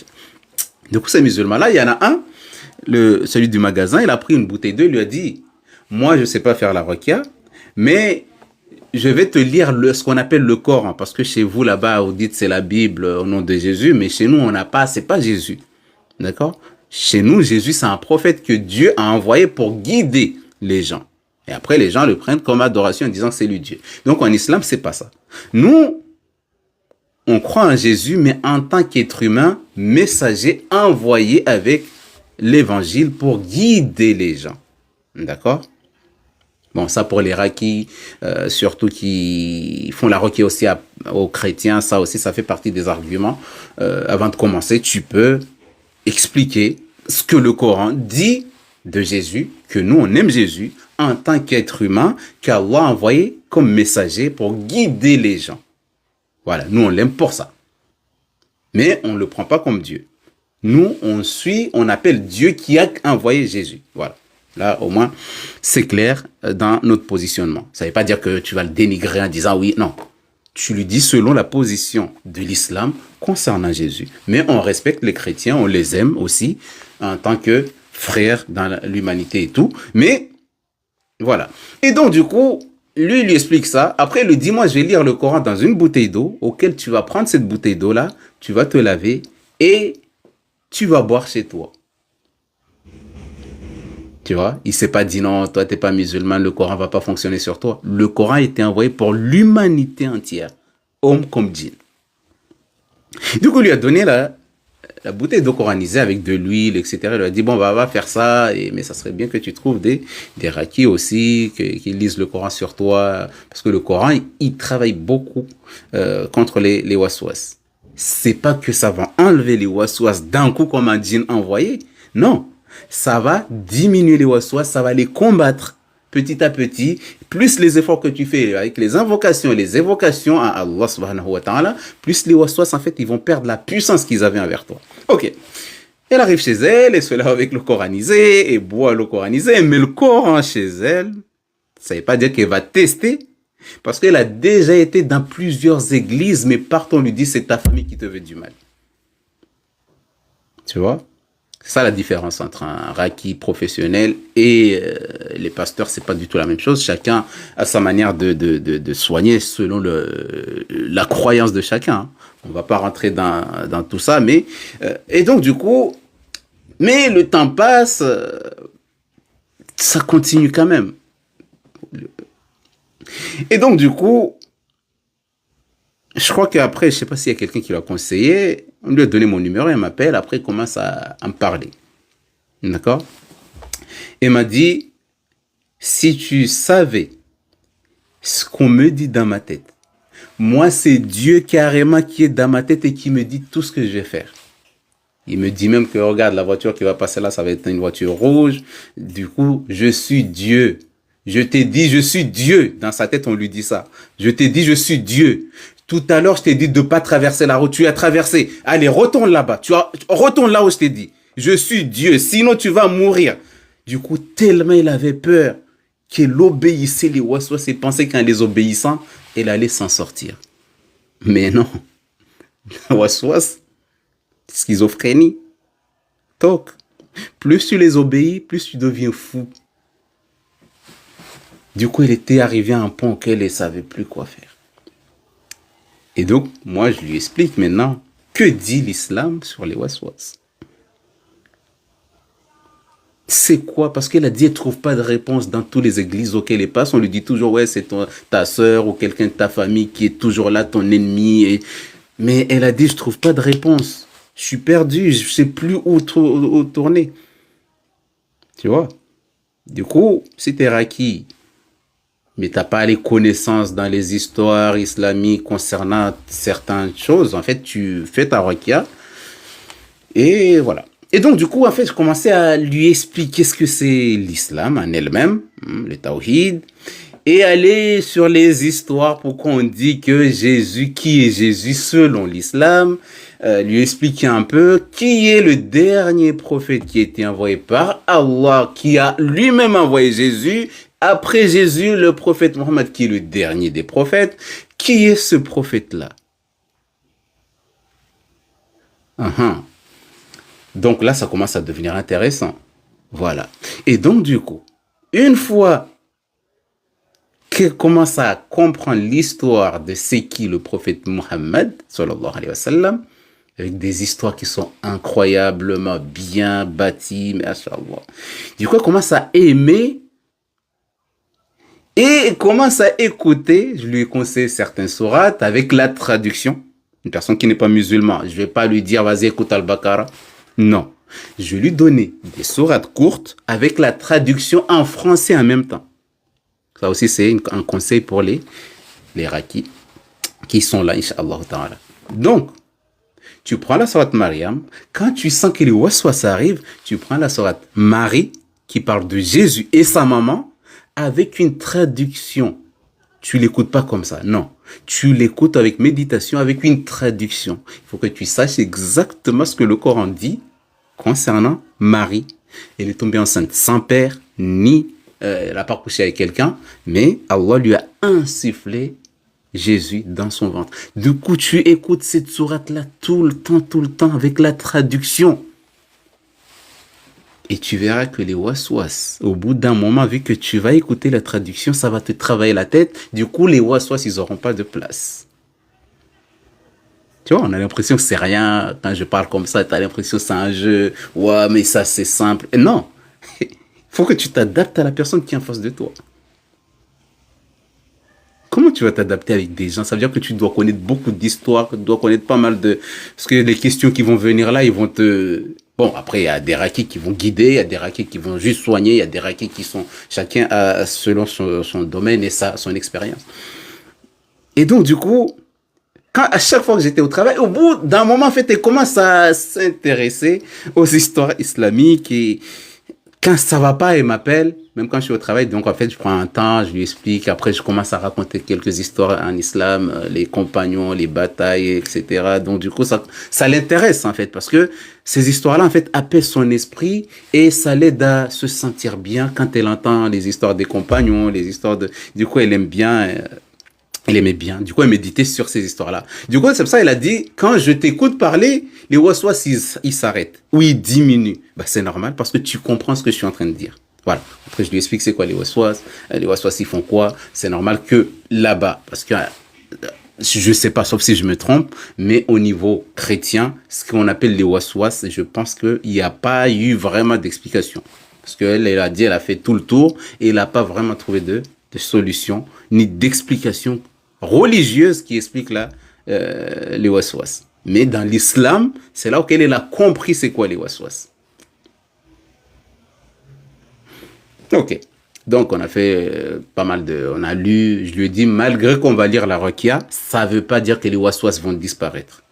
Du coup, ces musulmans-là, il y en a un, celui du magasin, il a pris une bouteille d'eau, il lui a dit, moi, je sais pas faire la ruqya, mais je vais te lire ce qu'on appelle le Coran, parce que chez vous, là-bas, vous dites c'est la Bible au nom de Jésus, mais chez nous, on n'a pas, c'est pas Jésus. D'accord? Chez nous, Jésus, c'est un prophète que Dieu a envoyé pour guider les gens. Et après, les gens le prennent comme adoration en disant que c'est lui Dieu. Donc, en islam, c'est pas ça. Nous, on croit en Jésus, mais en tant qu'être humain, messager envoyé avec l'évangile pour guider les gens. D'accord? Bon, ça pour les raquis, surtout qui font la ruqya aussi aux chrétiens, ça aussi, ça fait partie des arguments. Avant de commencer, tu peux expliquer ce que le Coran dit de Jésus, que nous, on aime Jésus en tant qu'être humain, qu'Allah a envoyé comme messager pour guider les gens. Voilà, nous, on l'aime pour ça. Mais on ne le prend pas comme Dieu. Nous, on appelle Dieu qui a envoyé Jésus. Voilà. Là, au moins, c'est clair dans notre positionnement. Ça ne veut pas dire que tu vas le dénigrer en disant oui, non. Tu lui dis selon la position de l'islam concernant Jésus. Mais on respecte les chrétiens, on les aime aussi en tant que frères dans l'humanité et tout. Mais voilà. Et donc, du coup, lui explique ça. Après, il lui dit, moi, je vais lire le Coran dans une bouteille d'eau, auquel tu vas prendre cette bouteille d'eau-là, tu vas te laver et tu vas boire chez toi. Tu vois, il s'est pas dit non, toi t'es pas musulman, le Coran va pas fonctionner sur toi. Le Coran a été envoyé pour l'humanité entière, homme comme djinn. Du coup, il lui a donné la bouteille d'eau coranisée avec de l'huile, etc. Il lui a dit bon, bah, va faire ça, mais ça serait bien que tu trouves des rakis aussi, qu'ils lisent le Coran sur toi, parce que le Coran, il travaille beaucoup contre les waswas. C'est pas que ça va enlever les waswas d'un coup comme un djinn envoyé, non. Ça va diminuer les waswas, ça va les combattre petit à petit, plus les efforts que tu fais avec les invocations et les évocations à Allah subhanahu wa ta'ala, plus les waswas, en fait, ils vont perdre la puissance qu'ils avaient envers toi. Ok. Elle arrive chez elle, et se lave avec le coranisé, et boit le coranisé, mais le Coran chez elle, ça ne veut pas dire qu'elle va tester, parce qu'elle a déjà été dans plusieurs églises, mais partout on lui dit c'est ta famille qui te veut du mal. Tu vois? C'est ça la différence entre un raki professionnel et les pasteurs, c'est pas du tout la même chose. Chacun a sa manière de soigner selon la croyance de chacun. On va pas rentrer dans tout ça, mais et donc du coup, mais le temps passe, ça continue quand même. Et donc du coup, je crois qu'après, je sais pas s'il y a quelqu'un qui l'a conseillé, on lui a donné mon numéro, elle m'appelle, après il commence à me parler. D'accord? Elle m'a dit, si tu savais ce qu'on me dit dans ma tête, moi c'est Dieu carrément qui est dans ma tête et qui me dit tout ce que je vais faire. Il me dit même que regarde, la voiture qui va passer là, ça va être une voiture rouge. Du coup, je suis Dieu. Je t'ai dit, je suis Dieu. Dans sa tête, on lui dit ça. Je t'ai dit, je suis Dieu. Tout à l'heure, je t'ai dit de ne pas traverser la route. Tu as traversé. Allez, retourne là-bas. Retourne là où je t'ai dit. Je suis Dieu. Sinon, tu vas mourir. Du coup, tellement il avait peur qu'il obéissait les waswas et pensait qu'en les obéissant, elle allait s'en sortir. Mais non. Waswas, schizophrénie. Toc. Plus tu les obéis, plus tu deviens fou. Du coup, elle était arrivée à un point auquel elle ne savait plus quoi faire. Et donc, moi, je lui explique maintenant, que dit l'islam sur les waswas? C'est quoi? Parce qu'elle a dit, elle ne trouve pas de réponse dans toutes les églises auxquelles elle passe. On lui dit toujours, ouais, c'est ta soeur ou quelqu'un de ta famille qui est toujours là, ton ennemi. Mais elle a dit, je ne trouve pas de réponse. Je suis perdu, je ne sais plus où tourner. Tu vois? Du coup, si tu es raki, mais tu n'as pas les connaissances dans les histoires islamiques concernant certaines choses, en fait, tu fais ta rakia. Et voilà. Et donc, du coup, en fait, je commençais à lui expliquer ce que c'est l'islam en elle-même, le tawhid, et aller sur les histoires pour qu'on dit que Jésus, qui est Jésus selon l'islam, lui expliquer un peu qui est le dernier prophète qui a été envoyé par Allah, qui a lui-même envoyé Jésus. Après Jésus, le prophète Mohammed, qui est le dernier des prophètes, qui est ce prophète-là? Donc là, ça commence à devenir intéressant. Voilà. Et donc, du coup, une fois qu'elle commence à comprendre l'histoire de c'est qui le prophète Mohammed, sallallahu alayhi wa sallam, avec des histoires qui sont incroyablement bien bâties, mashallah. Du coup, elle commence à aimer et commence à écouter. Je lui ai conseillé certains sourates avec la traduction. Une personne qui n'est pas musulmane, je vais pas lui dire vas-y écoute Al-Baqarah. Non, je vais lui donner des sourates courtes avec la traduction en français en même temps. Ça aussi c'est un conseil pour les rakis qui sont là, Inch'Allah ta'ala. Donc, tu prends la sourate Mariam, quand tu sens que les waswas arrivent, tu prends la sourate Marie qui parle de Jésus et sa maman, avec une traduction. Tu l'écoutes pas comme ça, non. Tu l'écoutes avec méditation, avec une traduction. Il faut que tu saches exactement ce que le Coran dit concernant Marie. Elle est tombée enceinte sans père, ni elle n'a pas couché avec quelqu'un, mais Allah lui a insufflé Jésus dans son ventre. Du coup, tu écoutes cette sourate-là tout le temps, avec la traduction. Et tu verras que les waswas, au bout d'un moment, vu que tu vas écouter la traduction, ça va te travailler la tête. Du coup, les waswas, ils n'auront pas de place. Tu vois, on a l'impression que c'est rien. Quand je parle comme ça, tu as l'impression que c'est un jeu. Ouais, mais ça, c'est simple. Et non. Il faut que tu t'adaptes à la personne qui est en face de toi. Comment tu vas t'adapter avec des gens? Ça veut dire que tu dois connaître beaucoup d'histoires, que tu dois connaître pas mal de... Parce que les questions qui vont venir là, ils vont te... Bon, après, il y a des raquets qui vont guider, il y a des raquets qui vont juste soigner, il y a des raquets qui sont... Chacun a selon son domaine et son expérience. Et donc, du coup... À chaque fois que j'étais au travail, au bout d'un moment, en fait, elle commence à s'intéresser aux histoires islamiques et quand ça va pas, elle m'appelle, même quand je suis au travail. Donc, en fait, je prends un temps, je lui explique. Après, je commence à raconter quelques histoires en islam, les compagnons, les batailles, etc. Donc, du coup, ça l'intéresse, en fait, parce que ces histoires-là, en fait, apaisent son esprit et ça l'aide à se sentir bien quand elle entend les histoires des compagnons, les histoires de, du coup, elle aime bien, elle aimait bien. Du coup, elle méditait sur ces histoires-là. Du coup, c'est pour ça qu'elle a dit, quand je t'écoute parler, les waswas, ils s'arrêtent. Ou ils diminuent. Bah, c'est normal parce que tu comprends ce que je suis en train de dire. Voilà. Après, je lui explique c'est quoi les waswas. Les waswas, ils font quoi? C'est normal que là-bas, parce que je sais pas, sauf si je me trompe, mais au niveau chrétien, ce qu'on appelle les waswas, je pense qu'il n'y a pas eu vraiment d'explication. Parce qu'elle, elle a dit, elle a fait tout le tour et elle n'a pas vraiment trouvé de solution ni d'explication religieuse qui explique là les waswas. Mais dans l'islam, c'est là où elle a compris c'est quoi les waswas. Ok. Donc on a fait pas mal de... On a lu, je lui ai dit, malgré qu'on va lire la Ruqya, ça ne veut pas dire que les waswas vont disparaître.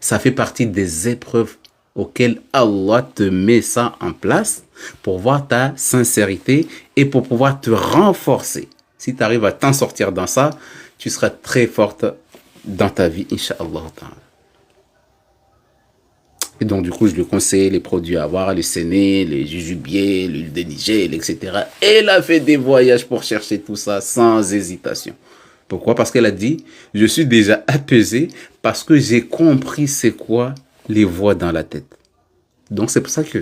Ça fait partie des épreuves auxquelles Allah te met ça en place pour voir ta sincérité et pour pouvoir te renforcer. Si tu arrives à t'en sortir dans ça, tu seras très forte dans ta vie, Inch'Allah. Et donc, du coup, je lui conseille les produits à avoir, le séné, les jujubiers, l'huile de Nigel, etc. Elle a fait des voyages pour chercher tout ça sans hésitation. Pourquoi? Parce qu'elle a dit, je suis déjà apaisée parce que j'ai compris c'est quoi les voix dans la tête. Donc, c'est pour ça que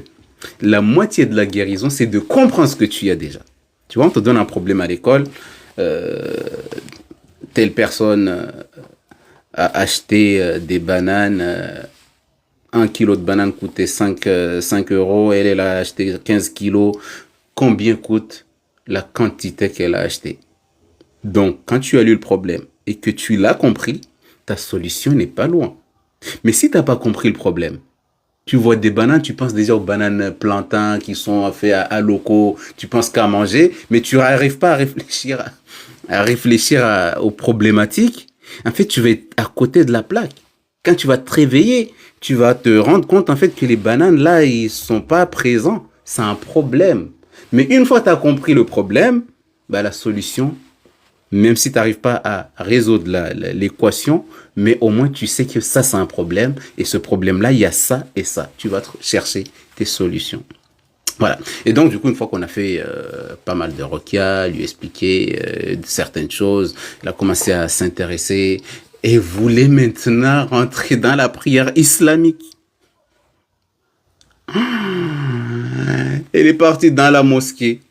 la moitié de la guérison, c'est de comprendre ce que tu as déjà. Tu vois, on te donne un problème à l'école, telle personne a acheté des bananes, 1 kilo de bananes coûtait 5 euros, elle a acheté 15 kilos. Combien coûte la quantité qu'elle a acheté? Donc, quand tu as lu le problème et que tu l'as compris, ta solution n'est pas loin. Mais si tu n'as pas compris le problème, tu vois des bananes, tu penses déjà aux bananes plantains qui sont faites à locaux, tu penses qu'à manger, mais tu n'arrives pas à réfléchir aux problématiques. En fait, tu vas être à côté de la plaque. Quand tu vas te réveiller, tu vas te rendre compte en fait que les bananes là, ils sont pas présents. C'est un problème. Mais une fois que tu as compris le problème, bah, la solution, même si tu n'arrives pas à résoudre l'équation, mais au moins tu sais que ça c'est un problème et ce problème-là, il y a ça et ça. Tu vas chercher tes solutions. Voilà. Et donc, du coup, une fois qu'on a fait pas mal de ruqya, lui expliquer certaines choses, elle a commencé à s'intéresser et voulait maintenant rentrer dans la prière islamique. Elle est partie dans la mosquée.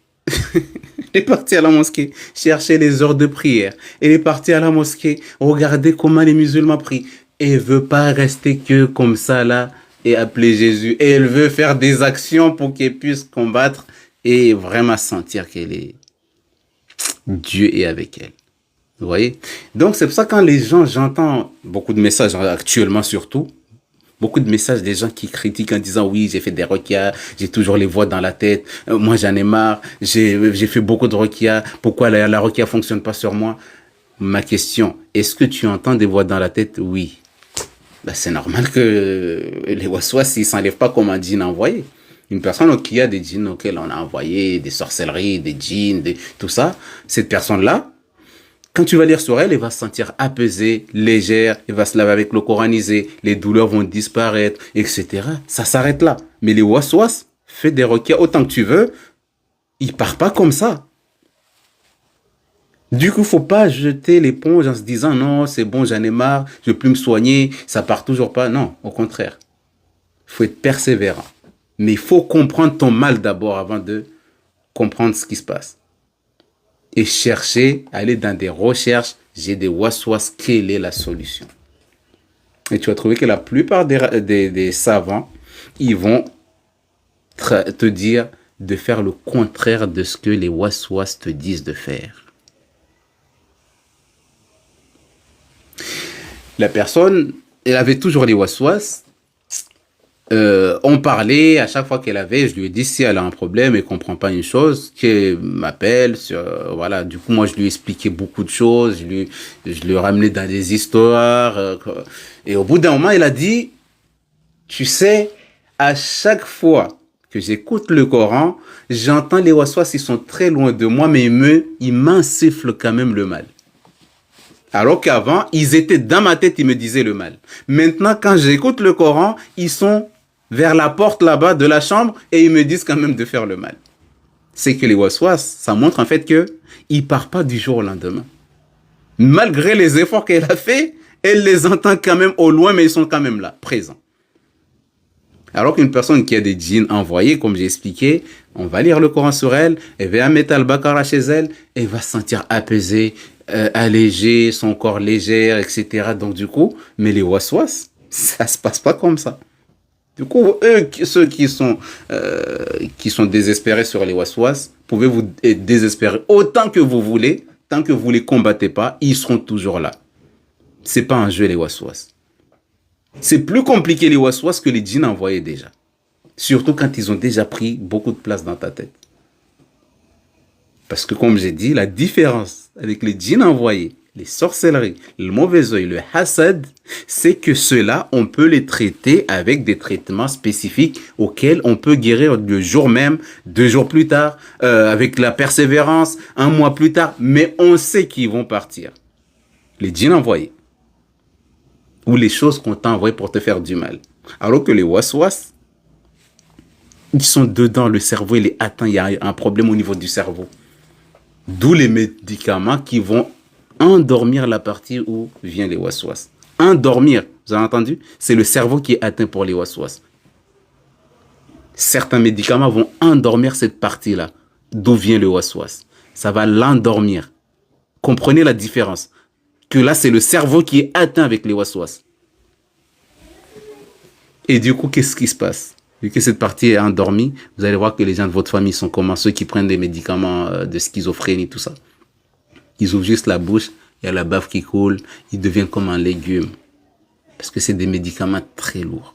Elle est partie à la mosquée chercher les heures de prière. Elle est partie à la mosquée regarder comment les musulmans prient. Elle veut pas rester que comme ça là et appeler Jésus. Et elle veut faire des actions pour qu'elle puisse combattre et vraiment sentir qu'elle est... Dieu est avec elle. Vous voyez? Donc c'est pour ça que quand les gens, j'entends beaucoup de messages actuellement surtout, beaucoup de messages des gens qui critiquent en disant oui, j'ai fait des ruqya, j'ai toujours les voix dans la tête, moi j'en ai marre, j'ai fait beaucoup de ruqya, pourquoi la ruqya fonctionne pas sur moi? Ma question, est-ce que tu entends des voix dans la tête? Oui. Ben, c'est normal que les waswas, ils s'enlèvent pas comme un djinn envoyé. Une personne qui a des djinns auxquels on a envoyé des sorcelleries, des djinns, tout ça, cette personne-là, quand tu vas lire sur elle, elle va se sentir apaisée, légère, elle va se laver avec l'eau coranisée, les douleurs vont disparaître, etc. Ça s'arrête là. Mais les waswas, fais des requêtes autant que tu veux, il part pas comme ça. Du coup, faut pas jeter l'éponge en se disant non, c'est bon, j'en ai marre, je veux plus me soigner, ça part toujours pas. Non, au contraire. Il faut être persévérant. Mais il faut comprendre ton mal d'abord avant de comprendre ce qui se passe. Et chercher, aller dans des recherches, j'ai des waswas, quelle est la solution? Et tu vas trouver que la plupart des savants, ils vont te dire de faire le contraire de ce que les waswas te disent de faire. La personne, elle avait toujours les waswas. On parlait à chaque fois qu'elle avait, je lui ai dit si elle a un problème et comprend pas une chose, qu'elle m'appelle. Voilà, du coup moi je lui ai expliqué beaucoup de choses, je lui ai ramené dans des histoires. Et au bout d'un moment, elle a dit, tu sais, à chaque fois que j'écoute le Coran, j'entends les waswas, ils sont très loin de moi, mais ils m'insufflent quand même le mal. Alors qu'avant, ils étaient dans ma tête, ils me disaient le mal. Maintenant, quand j'écoute le Coran, ils sont vers la porte là-bas de la chambre et ils me disent quand même de faire le mal. C'est que les waswas, ça montre en fait que ils partent pas du jour au lendemain. Malgré les efforts qu'elle a fait, elle les entend quand même au loin, mais ils sont quand même là, présents. Alors qu'une personne qui a des djinns envoyés, comme j'ai expliqué, on va lire le Coran sur elle, elle va mettre Al-Baqarah chez elle, elle va se sentir apaisée, allégée, son corps léger, etc. Donc du coup, mais les waswas, ça se passe pas comme ça. Du coup, eux, ceux qui sont désespérés sur les waswas, pouvez vous être désespérés autant que vous voulez, tant que vous les combattez pas, ils seront toujours là. C'est pas un jeu les waswas. C'est plus compliqué les waswas que les djinns envoyés déjà. Surtout quand ils ont déjà pris beaucoup de place dans ta tête. Parce que comme j'ai dit, la différence avec les djinns envoyés, les sorcelleries, le mauvais œil, le hasad, c'est que ceux-là, on peut les traiter avec des traitements spécifiques auxquels on peut guérir le jour même, 2 jours plus tard, avec la persévérance, 1 mois plus tard, mais on sait qu'ils vont partir. Les djinns envoyés. Ou les choses qu'on t'a envoyées pour te faire du mal. Alors que les waswas, ils sont dedans, le cerveau il est atteint, il y a un problème au niveau du cerveau. D'où les médicaments qui vont endormir la partie où vient les waswas. Endormir, vous avez entendu? C'est le cerveau qui est atteint pour les waswas. Certains médicaments vont endormir cette partie-là, d'où vient le waswas. Ça va l'endormir. Comprenez la différence. Que là, c'est le cerveau qui est atteint avec les waswas. Et du coup, qu'est-ce qui se passe? Vu que cette partie est endormie, vous allez voir que les gens de votre famille sont comment? Ceux qui prennent des médicaments de schizophrénie, tout ça. Ils ouvrent juste la bouche, il y a la bave qui coule, ils deviennent comme un légume. Parce que c'est des médicaments très lourds.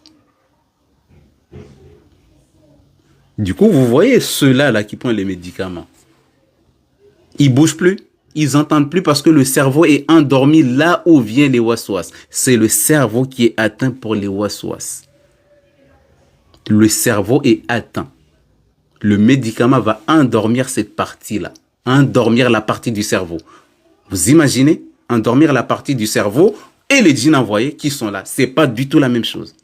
Du coup, vous voyez ceux-là là, qui prennent les médicaments. Ils bougent plus. Ils n'entendent plus parce que le cerveau est endormi là où viennent les waswas. C'est le cerveau qui est atteint pour les waswas. Le cerveau est atteint. Le médicament va endormir cette partie-là. Endormir la partie du cerveau. Vous imaginez? Endormir la partie du cerveau et les djinns envoyés qui sont là. C'est pas du tout la même chose.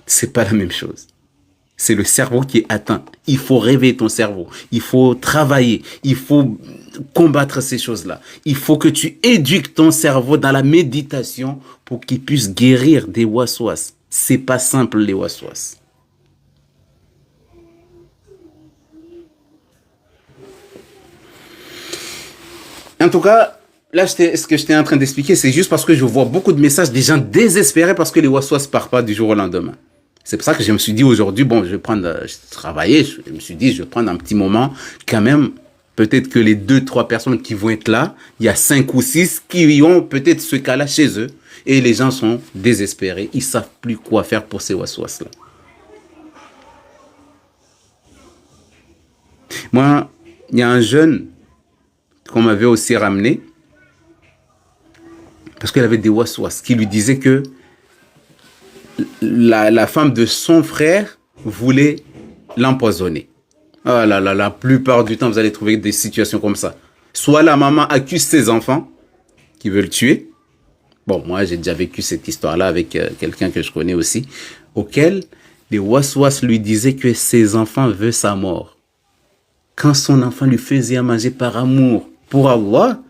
C'est pas la même chose. C'est le cerveau qui est atteint. Il faut réveiller ton cerveau. Il faut travailler. Il faut combattre ces choses-là. Il faut que tu éduques ton cerveau dans la méditation pour qu'il puisse guérir des waswas. C'est pas simple les waswas. En tout cas, là, ce que j'étais en train d'expliquer, c'est juste parce que je vois beaucoup de messages des gens désespérés parce que les waswas ne partent pas du jour au lendemain. C'est pour ça que je me suis dit aujourd'hui, bon, je travaillais, je me suis dit, je vais prendre un petit moment quand même. Peut-être que les 2-3 personnes qui vont être là, il y a 5 ou 6 qui ont peut-être ce cas-là chez eux. Et les gens sont désespérés. Ils ne savent plus quoi faire pour ces waswas-là. Moi, il y a un jeune qu'on m'avait aussi ramené. Parce qu'il avait des waswas qui lui disaient que la femme de son frère voulait l'empoisonner. Ah là là, la plupart du temps, vous allez trouver des situations comme ça. Soit la maman accuse ses enfants qui veulent le tuer. Bon, moi, j'ai déjà vécu cette histoire-là avec quelqu'un que je connais aussi, auquel Les waswas lui disaient que ses enfants veulent sa mort. Quand son enfant lui faisait à manger par amour pour Allah,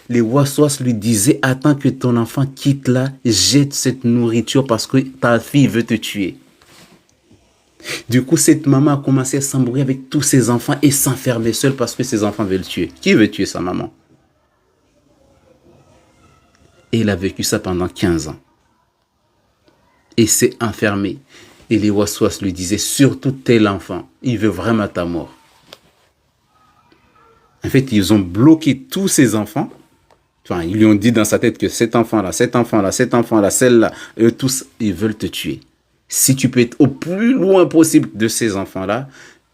les waswas lui disaient, attends que ton enfant quitte là, jette cette nourriture parce que ta fille veut te tuer. Du coup, cette maman a commencé à s'embrouiller avec tous ses enfants et s'enfermer seule parce que ses enfants veulent le tuer. Qui veut tuer sa maman? Et il a vécu ça pendant 15 ans. Et s'est enfermé. Et les waswas lui disaient, surtout tel enfant, il veut vraiment ta mort. En fait, ils ont bloqué tous ses enfants. Enfin, ils lui ont dit dans sa tête que cet enfant-là, cet enfant-là, cet enfant-là, celle-là, eux tous, ils veulent te tuer. Si tu peux être au plus loin possible de ces enfants-là,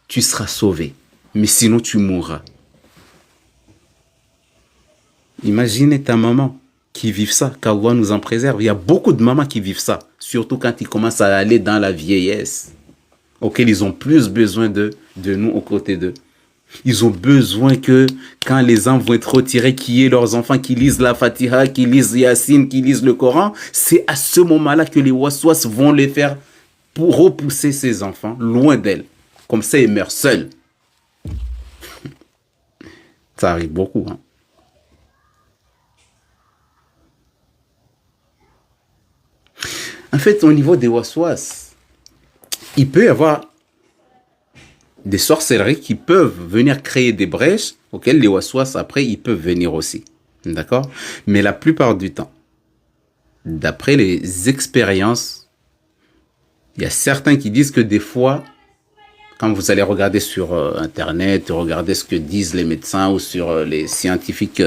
tu seras sauvé. Mais sinon, tu mourras. Imaginez ta maman qui vit ça, qu'Allah nous en préserve. Il y a beaucoup de mamans qui vivent ça, surtout quand ils commencent à aller dans la vieillesse, auxquelles ils ont plus besoin de nous aux côtés d'eux. Ils ont besoin que, quand les âmes vont être retirées, qu'il y ait leurs enfants qui lisent la Fatiha, qui lisent Yassine, qui lisent le Coran. C'est à ce moment-là que les waswas vont les faire pour repousser ces enfants loin d'elles. Comme ça, ils meurent seuls. Ça arrive beaucoup, hein. En fait, au niveau des waswas, il peut y avoir des sorcelleries qui peuvent venir créer des brèches auxquelles les waswas, après, ils peuvent venir aussi. D'accord? Mais la plupart du temps, d'après les expériences, il y a certains qui disent que des fois, quand vous allez regarder sur Internet, regarder ce que disent les médecins ou sur les scientifiques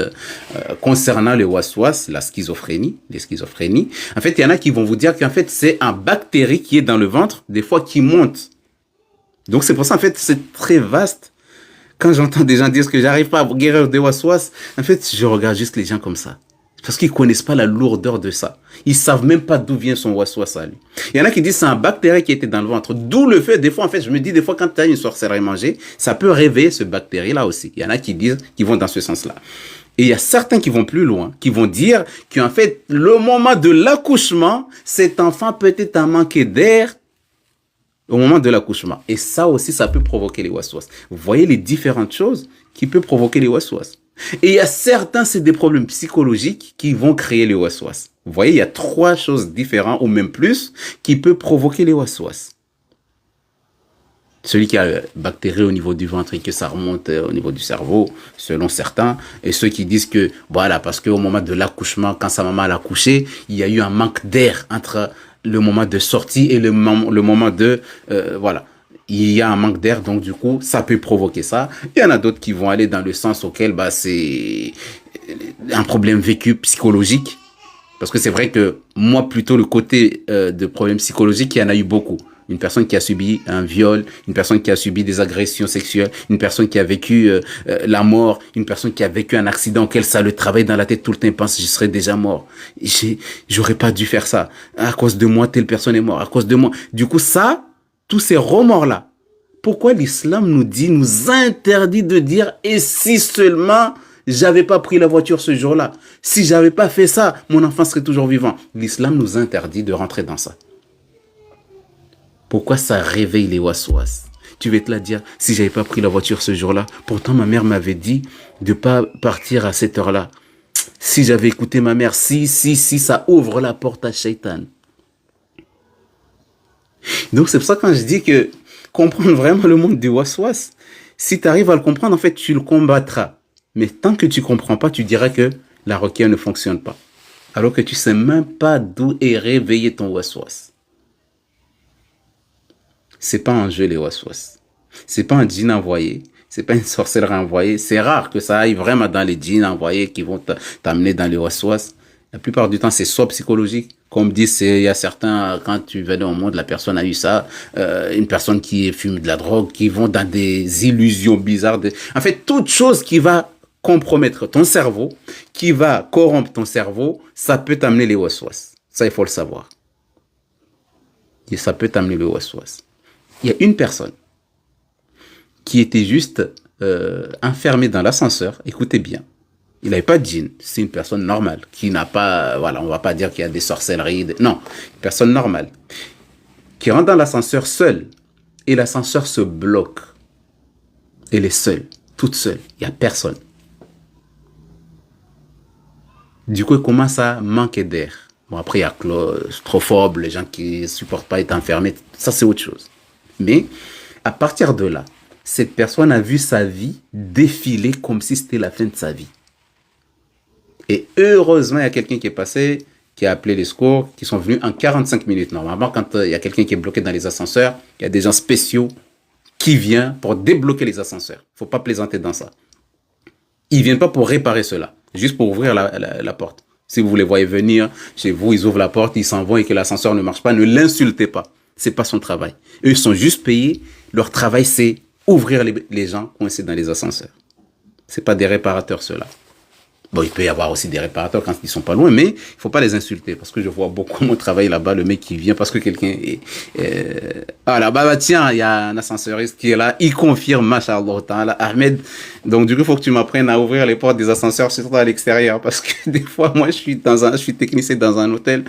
concernant les waswas, la schizophrénie, les schizophrénies, en fait, il y en a qui vont vous dire qu'en fait, c'est un bactérie qui est dans le ventre, des fois qui monte. Donc, c'est pour ça, en fait, c'est très vaste. Quand j'entends des gens dire que j'arrive pas à guérir des waswas, en fait, je regarde juste les gens comme ça. Parce qu'ils connaissent pas la lourdeur de ça. Ils savent même pas d'où vient son waswas à lui. Il y en a qui disent que c'est un bactérie qui était dans le ventre. D'où le fait, des fois, en fait, je me dis, des fois, quand tu as une sorcellerie mangée, ça peut réveiller ce bactérie-là aussi. Il y en a qui disent, qui vont dans ce sens-là. Et il y a certains qui vont plus loin, qui vont dire qu'en fait, le moment de l'accouchement, cet enfant peut être en manquer d'air au moment de l'accouchement. Et ça aussi, ça peut provoquer les waswas. Vous voyez les différentes choses qui peuvent provoquer les waswas. Et il y a certains, c'est des problèmes psychologiques qui vont créer les waswas. Vous voyez, il y a 3 choses différentes, ou même plus, qui peuvent provoquer les waswas. Celui qui a la bactérie au niveau du ventre et que ça remonte au niveau du cerveau, selon certains. Et ceux qui disent que, voilà, parce qu'au moment de l'accouchement, quand sa maman l'a accouché, il y a eu un manque d'air entre le moment de sortie et le moment de... voilà. Il y a un manque d'air, donc du coup, ça peut provoquer ça. Il y en a d'autres qui vont aller dans le sens auquel c'est un problème vécu psychologique. Parce que c'est vrai que moi, plutôt le côté de problème psychologique, il y en a eu beaucoup. Une personne qui a subi un viol, une personne qui a subi des agressions sexuelles, une personne qui a vécu la mort, une personne qui a vécu un accident auquel ça le travaille dans la tête tout le temps, il pense je serais déjà mort. J'aurais pas dû faire ça. À cause de moi, telle personne est morte. À cause de moi. Du coup, ça, tous ces remords-là, pourquoi l'islam nous interdit de dire et si seulement j'avais pas pris la voiture ce jour-là, si j'avais pas fait ça, mon enfant serait toujours vivant. L'islam nous interdit de rentrer dans ça. Pourquoi ça réveille les waswas? Tu vas te la dire, si j'avais pas pris la voiture ce jour-là, pourtant ma mère m'avait dit de pas partir à cette heure-là. Si j'avais écouté ma mère, si, ça ouvre la porte à Shaitan. Donc c'est pour ça quand je dis que comprendre vraiment le monde des waswas, si tu arrives à le comprendre, en fait, tu le combattras. Mais tant que tu comprends pas, tu diras que la ruqya ne fonctionne pas. Alors que tu sais même pas d'où est réveillé ton waswas. C'est pas un jeu les waswas. C'est pas un djinn envoyé. C'est pas une sorcellerie envoyée. C'est rare que ça aille vraiment dans les djinns envoyés qui vont t'amener dans les waswas. La plupart du temps, c'est soit psychologique. Comme disent, il y a certains, quand tu venais au monde, la personne a eu ça, une personne qui fume de la drogue, qui vont dans des illusions bizarres. En fait, toute chose qui va compromettre ton cerveau, qui va corrompre ton cerveau, ça peut t'amener les waswas. Ça, il faut le savoir. Et ça peut t'amener le waswas. Il y a une personne qui était juste enfermée dans l'ascenseur. Écoutez bien. Il n'avait pas de djinn. C'est une personne normale qui n'a pas... Voilà, on ne va pas dire qu'il y a des sorcelleries. Non, une personne normale qui rentre dans l'ascenseur seule et l'ascenseur se bloque. Elle est seule, toute seule, il n'y a personne. Du coup, il commence à manquer d'air. Bon, après, il y a claustrophobe, les gens qui ne supportent pas être enfermés, ça c'est autre chose. Mais à partir de là, cette personne a vu sa vie défiler comme si c'était la fin de sa vie. Et heureusement, il y a quelqu'un qui est passé, qui a appelé les secours, qui sont venus en 45 minutes. Normalement, quand il y a quelqu'un qui est bloqué dans les ascenseurs, il y a des gens spéciaux qui viennent pour débloquer les ascenseurs. Il ne faut pas plaisanter dans ça. Ils ne viennent pas pour réparer cela, juste pour ouvrir la porte. Si vous les voyez venir chez vous, ils ouvrent la porte, ils s'en vont et que l'ascenseur ne marche pas, ne l'insultez pas. Ce n'est pas son travail. Eux, ils sont juste payés. Leur travail, c'est ouvrir les gens coincés dans les ascenseurs. Ce n'est pas des réparateurs, ceux-là. Bon, il peut y avoir aussi des réparateurs quand ils sont pas loin, mais il faut pas les insulter parce que je vois beaucoup mon travail là-bas, le mec qui vient parce que quelqu'un est... Ah là-bas, bah, tiens, il y a un ascenseuriste qui est là, il confirme, machallah ta'ala, Ahmed. Donc du coup, il faut que tu m'apprennes à ouvrir les portes des ascenseurs, surtout à l'extérieur, parce que des fois, moi, je suis technicien dans un hôtel,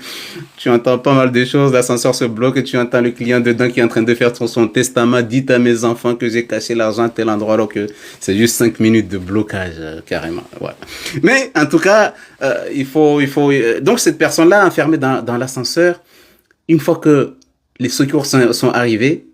tu entends pas mal de choses, l'ascenseur se bloque et tu entends le client dedans qui est en train de faire son testament, dites à mes enfants que j'ai caché l'argent à tel endroit, alors que c'est juste 5 minutes de blocage, carrément, voilà. Mais en tout cas, donc cette personne-là enfermée dans l'ascenseur, une fois que les secours sont arrivés,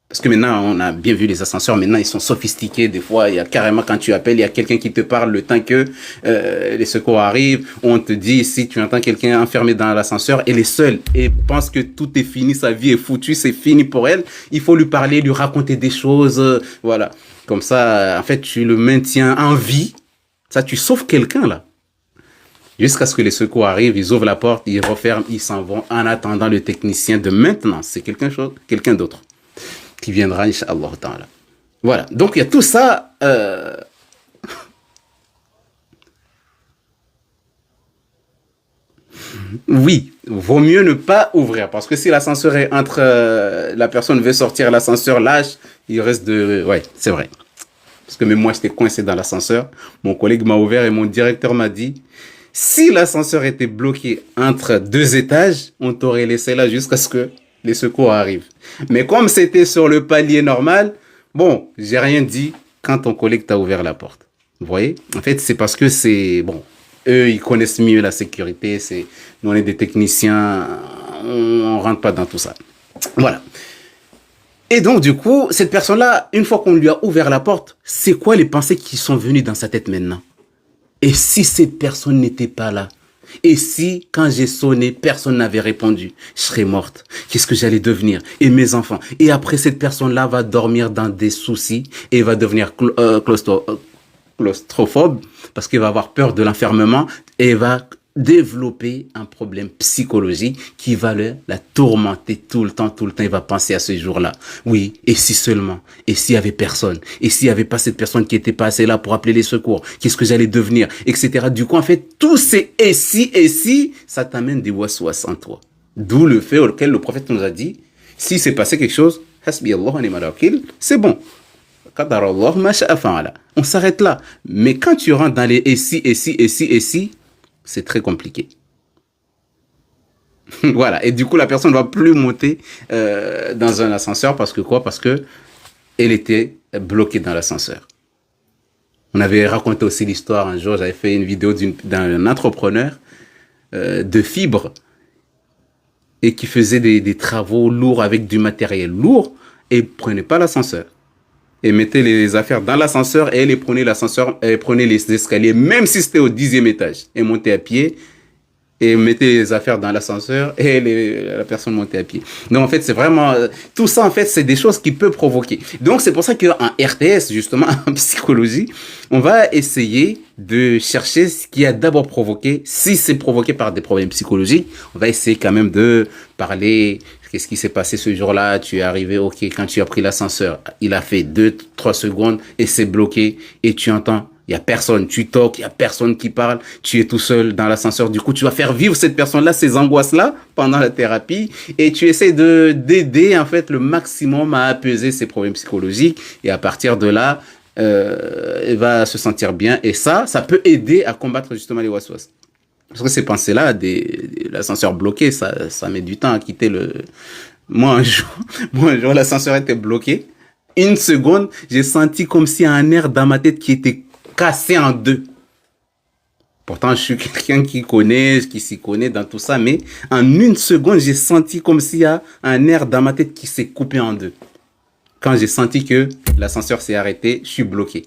parce que maintenant on a bien vu les ascenseurs, maintenant ils sont sophistiqués, des fois il y a carrément quand tu appelles, il y a quelqu'un qui te parle le temps que les secours arrivent, on te dit si tu entends quelqu'un enfermé dans l'ascenseur, elle est seule et pense que tout est fini, sa vie est foutue, c'est fini pour elle, il faut lui parler, lui raconter des choses, voilà. Comme ça, en fait, tu le maintiens en vie. Ça, tu sauves quelqu'un, là. Jusqu'à ce que les secours arrivent, ils ouvrent la porte, ils referment, ils s'en vont en attendant le technicien de maintenance. C'est quelqu'un d'autre qui viendra, Inch'Allah ta'ala. Voilà. Donc, il y a tout ça. Oui, vaut mieux ne pas ouvrir parce que si l'ascenseur est entre la personne veut sortir, l'ascenseur lâche, il reste de... Ouais, c'est vrai. Parce que même moi, j'étais coincé dans l'ascenseur. Mon collègue m'a ouvert et mon directeur m'a dit, si l'ascenseur était bloqué entre 2 étages, on t'aurait laissé là jusqu'à ce que les secours arrivent. Mais comme c'était sur le palier normal, bon, j'ai rien dit quand ton collègue t'a ouvert la porte. Vous voyez? En fait, c'est parce que c'est... Bon, eux, ils connaissent mieux la sécurité. Nous, on est des techniciens. On rentre pas dans tout ça. Voilà. Et donc, du coup, cette personne-là, une fois qu'on lui a ouvert la porte, c'est quoi les pensées qui sont venues dans sa tête maintenant? Et si cette personne n'était pas là? Et si, quand j'ai sonné, personne n'avait répondu? Je serais morte. Qu'est-ce que j'allais devenir? Et mes enfants? Et après, cette personne-là va dormir dans des soucis et va devenir claustrophobe parce qu'il va avoir peur de l'enfermement et va développer un problème psychologique qui va la tourmenter tout le temps, il va penser à ce jour-là. Oui, et si seulement, et s'il y avait personne, et s'il y avait pas cette personne qui était passée là pour appeler les secours, qu'est-ce que j'allais devenir, etc. Du coup, en fait, tous ces et si, ça t'amène des waswas en toi. D'où le fait auquel le prophète nous a dit, si c'est passé quelque chose, hasbi Allah wa ni'mal wakil, c'est bon. Qadarallah ma sha'a fa'ala. On s'arrête là. Mais quand tu rentres dans les et si, c'est très compliqué. Voilà. Et du coup, la personne ne va plus monter dans un ascenseur parce que quoi? Parce que elle était bloquée dans l'ascenseur. On avait raconté aussi l'histoire un jour, j'avais fait une vidéo d'un entrepreneur de fibres et qui faisait des travaux lourds avec du matériel lourd et ne prenait pas l'ascenseur. Et mettait les affaires dans l'ascenseur et elle prenait l'ascenseur, elle prenait les escaliers, même si c'était au 10e étage. Elle montait à pied et mettait les affaires dans l'ascenseur et la personne montait à pied. Donc en fait, c'est vraiment... Tout ça, en fait, c'est des choses qui peuvent provoquer. Donc c'est pour ça qu'en RTS, justement, en psychologie, on va essayer de chercher ce qui a d'abord provoqué. Si c'est provoqué par des problèmes psychologiques, on va essayer quand même de parler... Qu'est-ce qui s'est passé ce jour-là? Tu es arrivé, ok, quand tu as pris l'ascenseur, il a fait 2-3 secondes et c'est bloqué et tu entends, il y a personne, tu toques, il y a personne qui parle, tu es tout seul dans l'ascenseur. Du coup, tu vas faire vivre cette personne-là, ces angoisses-là pendant la thérapie et tu essaies d'aider en fait le maximum à apaiser ses problèmes psychologiques et à partir de là, elle va se sentir bien et ça peut aider à combattre justement les waswas. Parce que ces pensées-là, l'ascenseur bloqué, ça met du temps à quitter Moi, un jour, moi, un jour, l'ascenseur était bloqué. Une seconde, j'ai senti comme si un nerf dans ma tête qui était cassé en deux. Pourtant, je suis quelqu'un qui s'y connaît dans tout ça, mais en une seconde, j'ai senti comme s'il y a un nerf dans ma tête qui s'est coupé en deux. Quand j'ai senti que l'ascenseur s'est arrêté, je suis bloqué.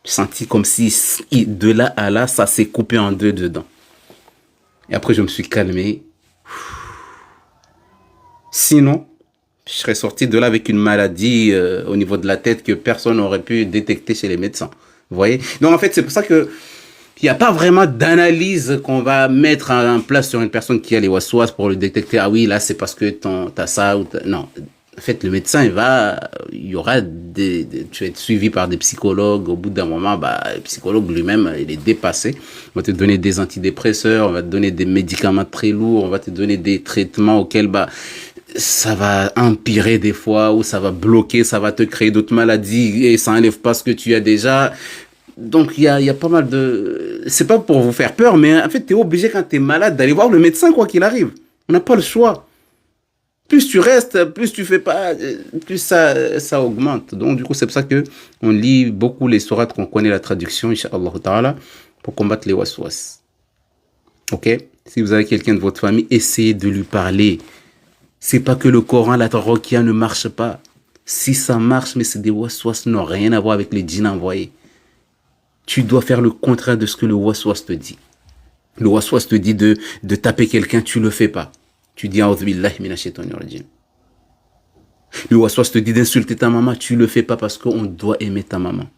J'ai senti comme si de là à là, ça s'est coupé en deux dedans. Et après, je me suis calmé. Sinon, je serais sorti de là avec une maladie au niveau de la tête que personne n'aurait pu détecter chez les médecins. Vous voyez? Donc, en fait, c'est pour ça que il n'y a pas vraiment d'analyse qu'on va mettre en place sur une personne qui a les waswas pour le détecter. Ah oui, là, c'est parce que t'as ça ou non. En fait, le médecin, il y aura tu vas être suivi par des psychologues. Au bout d'un moment, le psychologue lui-même, il est dépassé. On va te donner des antidépresseurs, on va te donner des médicaments très lourds, on va te donner des traitements auxquels, ça va empirer des fois, ou ça va bloquer, ça va te créer d'autres maladies et ça enlève pas ce que tu as déjà. Donc, il y a pas mal de... C'est pas pour vous faire peur, mais en fait, tu es obligé quand tu es malade d'aller voir le médecin, quoi qu'il arrive. On n'a pas le choix. Plus tu restes, plus tu fais pas, plus ça augmente. Donc, du coup, c'est pour ça que on lit beaucoup les sourates qu'on connaît la traduction, Inch'Allah Ta'ala, pour combattre les waswas. Ok? Si vous avez quelqu'un de votre famille, essayez de lui parler. C'est pas que le Coran, la Ruqya ne marche pas. Si ça marche, mais c'est des waswas, n'ont rien à voir avec les djinns envoyés. Tu dois faire le contraire de ce que le waswas te dit. Le waswas te dit de taper quelqu'un, tu le fais pas. Tu dis a'udhu billahi minash shaitanir rajim. Le waswas te dit d'insulter ta maman, tu le fais pas parce qu'on doit aimer ta maman.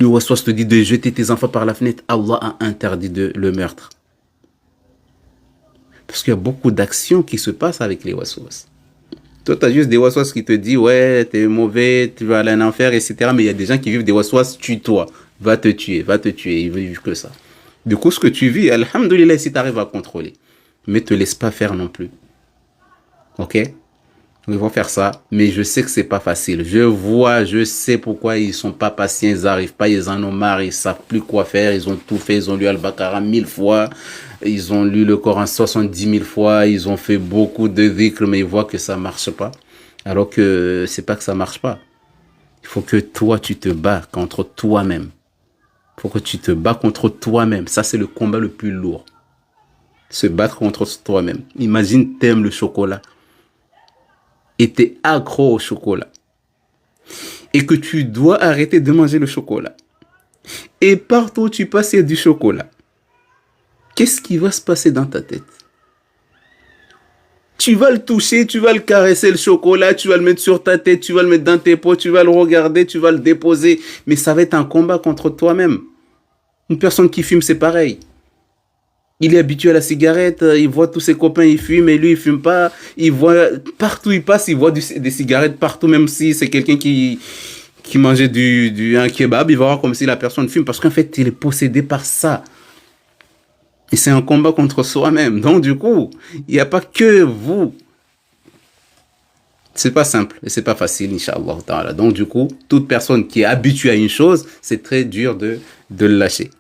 Le waswas te dit de jeter tes enfants par la fenêtre, Allah a interdit le meurtre. Parce qu'il y a beaucoup d'actions qui se passent avec les waswas. Toi, tu as juste des waswas qui te disent, ouais, t'es mauvais, tu vas aller en enfer, etc. Mais il y a des gens qui vivent des waswas, tue-toi, va te tuer, ils vivent que ça. Du coup, ce que tu vis, alhamdoulilah, si tu arrives à contrôler. Mais te laisse pas faire non plus. Ok? Ils vont faire ça, mais je sais que c'est pas facile. Je sais pourquoi ils sont pas patients, ils arrivent pas, ils en ont marre, ils savent plus quoi faire, ils ont tout fait, ils ont lu Al-Baqarah 1000 fois, ils ont lu le Coran 70 000 fois, ils ont fait beaucoup de dhikr, mais ils voient que ça marche pas. Alors que c'est pas que ça marche pas. Il faut que toi, tu te bats contre toi-même. Il faut que tu te bats contre toi-même. Ça, c'est le combat le plus lourd. Se battre contre toi-même. Imagine, t'aimes le chocolat. Et t'es accro au chocolat. Et que tu dois arrêter de manger le chocolat. Et partout où tu passes, il y a du chocolat. Qu'est-ce qui va se passer dans ta tête? Tu vas le toucher, tu vas le caresser, le chocolat, tu vas le mettre sur ta tête, tu vas le mettre dans tes pots, tu vas le regarder, tu vas le déposer. Mais ça va être un combat contre toi-même. Une personne qui fume, c'est pareil. Il est habitué à la cigarette, il voit tous ses copains, ils fument, et lui, il fume pas. Il voit, partout il passe, il voit des cigarettes partout, même si c'est quelqu'un qui mangeait un kebab, il va voir comme si la personne fume, parce qu'en fait, il est possédé par ça. Et c'est un combat contre soi-même. Donc, du coup, il n'y a pas que vous. C'est pas simple, et c'est pas facile, Inch'Allah Ta'ala. Donc, du coup, toute personne qui est habituée à une chose, c'est très dur de le lâcher.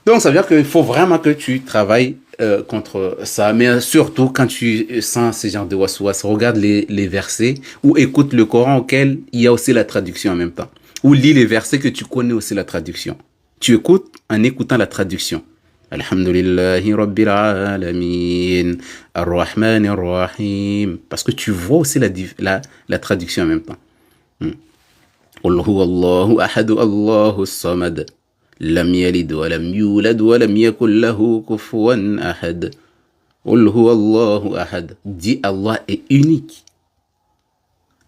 Donc, ça veut dire qu'il faut vraiment que tu travailles contre ça. Mais surtout, quand tu sens ce genre de waswas, regarde les versets ou écoute le Coran auquel il y a aussi la traduction en même temps. Ou lis les versets que tu connais aussi la traduction. Tu écoutes en écoutant la traduction. Alhamdulillahi Rabbil Alamin, Ar-Rahman Ar-Rahim. Parce que tu vois aussi la traduction en même temps. Qul huwa Allahu ahadu Allahu samad. لم يلد ولم يولد ولم يكن له كفوا أحد قل هو الله أحد. Dis Allah est unique.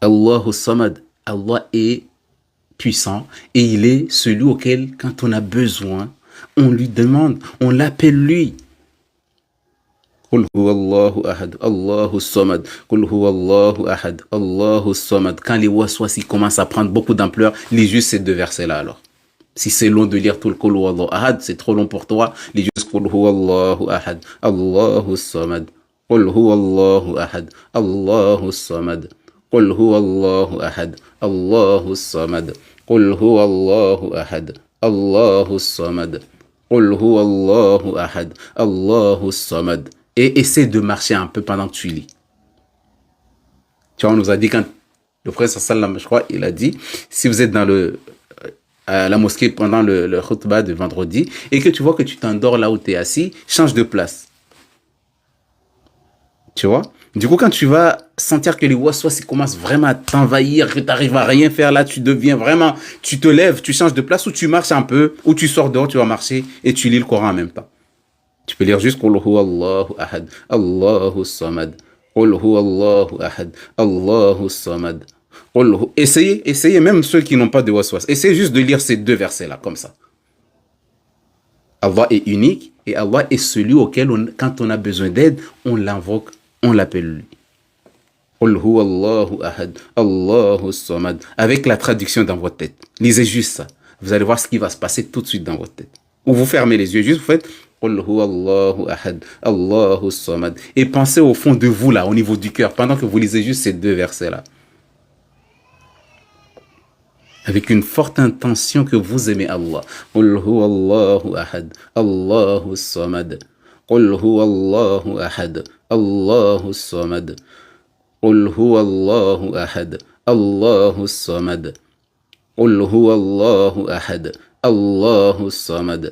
Allahu Samad. Allah est puissant et il est celui auquel, quand on a besoin, on lui demande, on l'appelle lui. قل هو الله أحد الله الصمد قل هو الله أحد الله الصمد. Quand les waswas commencent à prendre beaucoup d'ampleur, lis juste ces deux versets-là alors. Si c'est long de lire tout le Qul huwallahu ahad, c'est trop long pour toi, lis juste Qul huwallahu ahad, Allahu samad. Qul huwallahu ahad, Allahu samad. Qul huwallahu ahad, Allahu samad. قل هو الله أحد الله الصمد قل هو الله أحد الله الصمد. Et essaie de marcher un peu pendant que tu lis. Tu vois, on nous a dit quand le prophète sallam, je crois, il a dit, si vous êtes dans à la mosquée pendant le khutbah de vendredi et que tu vois que tu t'endors là où tu es assis, change de place. Tu vois? Du coup, quand tu vas sentir que les waswas commencent vraiment à t'envahir, que tu n'arrives à rien faire là, tu deviens vraiment, tu te lèves, tu changes de place ou tu marches un peu, ou tu sors dehors, tu vas marcher et tu lis le Coran en même temps. Tu peux lire juste Qul huwa Allahu ahad, Allahu samad. Qul huwa Allahu ahad, Allahu samad. Essayez même ceux qui n'ont pas de waswas. Essayez juste de lire ces deux versets-là, comme ça. Allah est unique et Allah est celui auquel, quand on a besoin d'aide, on l'invoque, on l'appelle lui. Qul huwa Allahu ahad, Allahu samad. Avec la traduction dans votre tête. Lisez juste ça. Vous allez voir ce qui va se passer tout de suite dans votre tête. Ou vous fermez les yeux, juste vous faites Qul huwa Allahu ahad, Allahu samad. Et pensez au fond de vous, là, au niveau du cœur, pendant que vous lisez juste ces deux versets-là. Avec une forte intention que vous aimez Allah. Qul huwa Allahu ahad, Allahu samad. Qul huwa Allahu ahad, Allahu samad. Qul huwa Allahu ahad, Allahu samad. Qul huwa Allahu ahad, Allahu samad.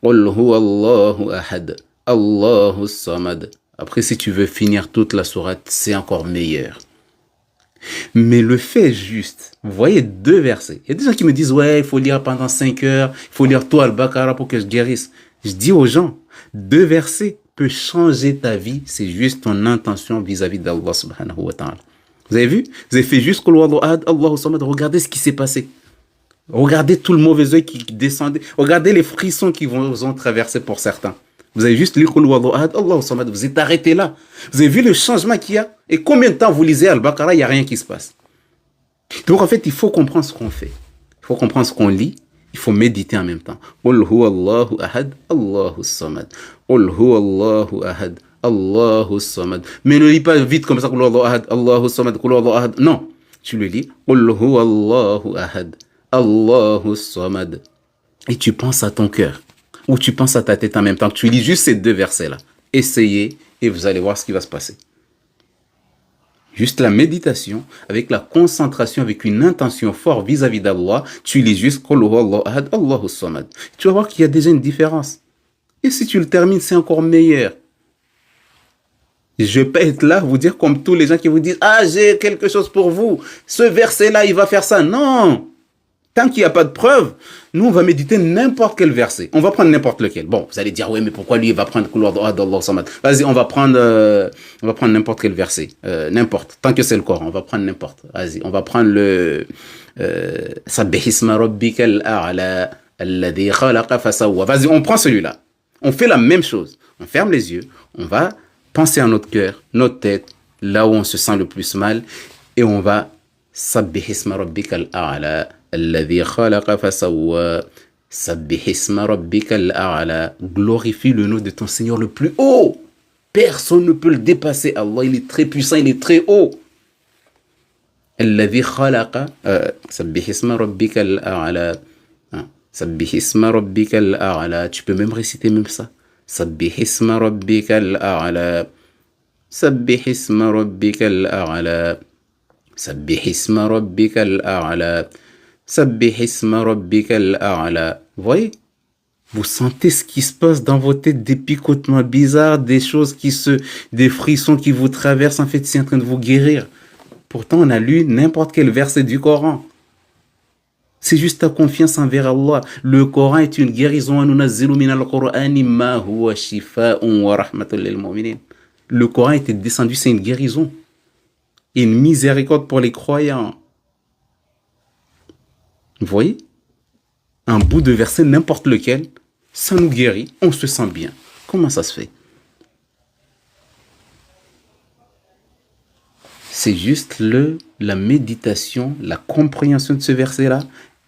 Qul huwa Allahu ahad, Allahu samad. Après, si tu veux finir toute la sourate, c'est encore meilleur. Mais le fait juste, vous voyez deux versets. Il y a des gens qui me disent, ouais, il faut lire pendant 5 heures, il faut lire tout Al-Baqarah pour que je guérisse. Je dis aux gens, 2 versets peuvent changer ta vie, c'est juste ton intention vis-à-vis d'Allah subhanahu wa ta'ala. Vous avez vu? Vous avez fait juste Qul huwa Allahu ahad, Allahu samad, regardez ce qui s'est passé. Regardez tout le mauvais œil qui descendait. Regardez les frissons qui vous ont traversé pour certains. Vous avez juste lu Qul huwa Allahu ahad, Allahu samad, vous êtes arrêté là. Vous avez vu le changement qu'il y a? Et combien de temps vous lisez Al-Baqarah, il n'y a rien qui se passe. Donc en fait, il faut comprendre ce qu'on fait. Il faut comprendre ce qu'on lit. Il faut méditer en même temps. Qul huwa Allahu ahad, Allahu samad. Qul huwa Allahu ahad, Allahu samad. Mais ne lis pas vite comme ça, Qul huwa Allahu ahad, Allahu samad, Qul huwa Allahu ahad. Non, tu le lis. Qul huwa Allahu ahad, Allahu samad. Et tu penses à ton cœur. Ou tu penses à ta tête en même temps. Tu lis juste ces 2 versets-là. Essayez et vous allez voir ce qui va se passer. Juste la méditation, avec la concentration, avec une intention forte vis-à-vis d'Allah, tu lis juste Qul huwa Allahu ahad, Allahu samad. Tu vas voir qu'il y a déjà une différence. Et si tu le termines, c'est encore meilleur. Je ne vais pas être là, vous dire comme tous les gens qui vous disent, ah, j'ai quelque chose pour vous. Ce verset-là, il va faire ça. Non. Tant qu'il n'y a pas de preuve, nous, on va méditer n'importe quel verset. On va prendre n'importe lequel. Bon, vous allez dire, oui, mais pourquoi lui, il va prendre Qul huwa Allahu samad? Vas-y, on va prendre n'importe quel verset. N'importe. Tant que c'est le Coran, on va prendre n'importe. Vas-y, on va prendre le Sabbih isma rabbikal a'la alladhi khalaqa fasawwa. Vas-y, on prend celui-là. On fait la même chose. On ferme les yeux. On va penser à notre cœur, notre tête, là où on se sent le plus mal. Et on va Sabbih isma rabbikal a'la alladhi khalaqa fasawwa. Sabbih isma rabbikal a'la. Glorifie le nom de ton Seigneur le plus haut. Personne ne peut le dépasser. Allah, il est très puissant, il est très haut. Alladhi khalaqa. Sabbih isma rabbikal a'la. Sabbih isma rabbikal a'la. Tu peux même réciter même ça. Sabbih isma rabbikal a'la. Sabbih isma rabbikal a'la. Sabbih isma rabbikal a'la. Sabbih isma rabbikal a'la. Vous voyez? Vous sentez ce qui se passe dans vos têtes, des picotements bizarres, des choses des frissons qui vous traversent. En fait, c'est en train de vous guérir. Pourtant, on a lu n'importe quel verset du Coran. C'est juste ta confiance envers Allah. Le Coran est une guérison. Le Coran était descendu, c'est une guérison. Et une miséricorde pour les croyants. Vous voyez? Un bout de verset, n'importe lequel, ça nous guérit, on se sent bien. Comment ça se fait? C'est juste la méditation, la compréhension de ce verset-là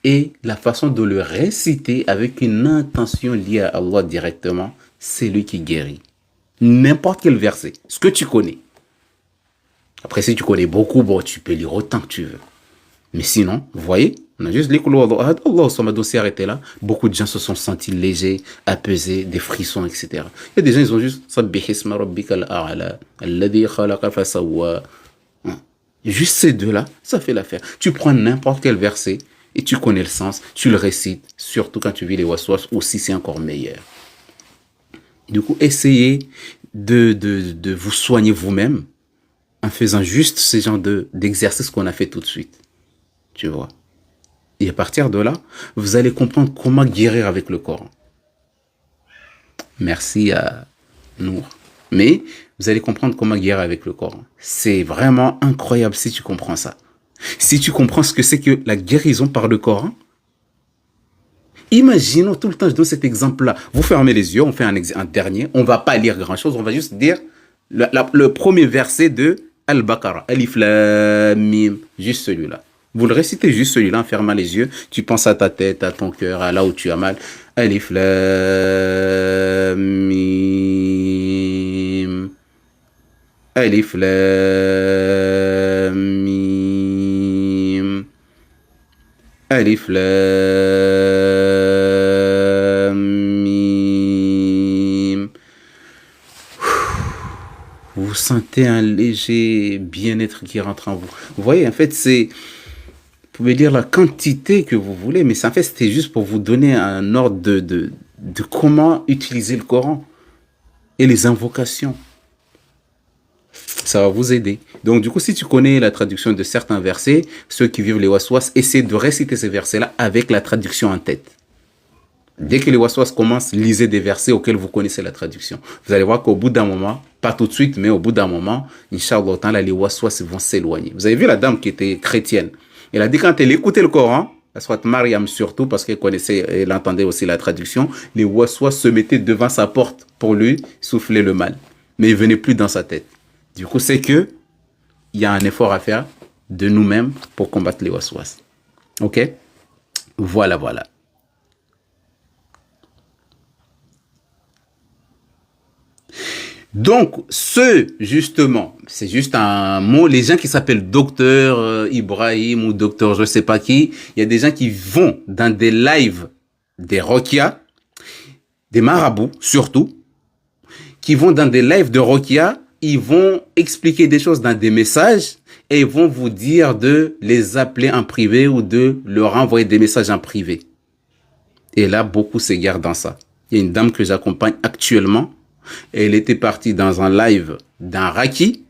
et la façon de le réciter avec une intention liée à Allah directement, c'est lui qui guérit. N'importe quel verset, ce que tu connais. Après, si tu connais beaucoup, bon, tu peux lire autant que tu veux. Mais sinon, vous voyez, on a juste les couloirs Allah s'est arrêté là. Beaucoup de gens se sont sentis légers, apaisés, des frissons, etc. Il y a des gens, ils ont juste Sabbihisma rabbikal a'la, alladhi khalaqa fasawwa. Juste ces deux-là, ça fait l'affaire. Tu prends n'importe quel verset et tu connais le sens, tu le récites, surtout quand tu vis les waswas, aussi c'est encore meilleur. Du coup, essayez de vous soigner vous-même en faisant juste ce genre d'exercice qu'on a fait tout de suite. Tu vois. Et à partir de là, vous allez comprendre comment guérir avec le Coran. Merci à Nour. Mais vous allez comprendre comment guérir avec le Coran. C'est vraiment incroyable si tu comprends ça. Si tu comprends ce que c'est que la guérison par le Coran, imaginons tout le temps, je donne cet exemple-là. Vous fermez les yeux, on fait un dernier, on ne va pas lire grand-chose, on va juste dire le premier verset de Al-Baqarah, Alif Lam Mim, juste celui-là. Vous le récitez juste celui-là en fermant les yeux, tu penses à ta tête, à ton cœur, à là où tu as mal. Alif Lam Mim. Alif Lam Mim. Alif Lam Mim. Vous sentez un léger bien-être qui rentre en vous. Vous voyez, en fait, c'est... Vous pouvez dire la quantité que vous voulez, mais en fait, c'était juste pour vous donner un ordre de comment utiliser le Coran et les invocations. Ça va vous aider. Donc, du coup, si tu connais la traduction de certains versets, ceux qui vivent les waswas, essaie de réciter ces versets-là avec la traduction en tête. Dès que les waswas commencent, lisez des versets auxquels vous connaissez la traduction. Vous allez voir qu'au bout d'un moment, pas tout de suite, mais au bout d'un moment, Inch'Allah, les waswas vont s'éloigner. Vous avez vu la dame qui était chrétienne. Elle a dit quand elle écoutait le Coran, soit Mariam surtout, parce qu'elle connaissait, elle entendait aussi la traduction, les waswas se mettaient devant sa porte pour lui souffler le mal. Mais il ne venait plus dans sa tête. Du coup, c'est que il y a un effort à faire de nous-mêmes pour combattre les waswas. Ok? Voilà, voilà. Donc, justement, c'est juste un mot, les gens qui s'appellent docteur Ibrahim ou docteur je sais pas qui, il y a des gens qui vont dans des lives des Rokia, des marabouts surtout, qui vont dans des lives de Rokia, ils vont expliquer des choses dans des messages et ils vont vous dire de les appeler en privé ou de leur envoyer des messages en privé. Et là, beaucoup s'égarent dans ça. Il y a une dame que j'accompagne actuellement. Elle était partie dans un live d'un Raki.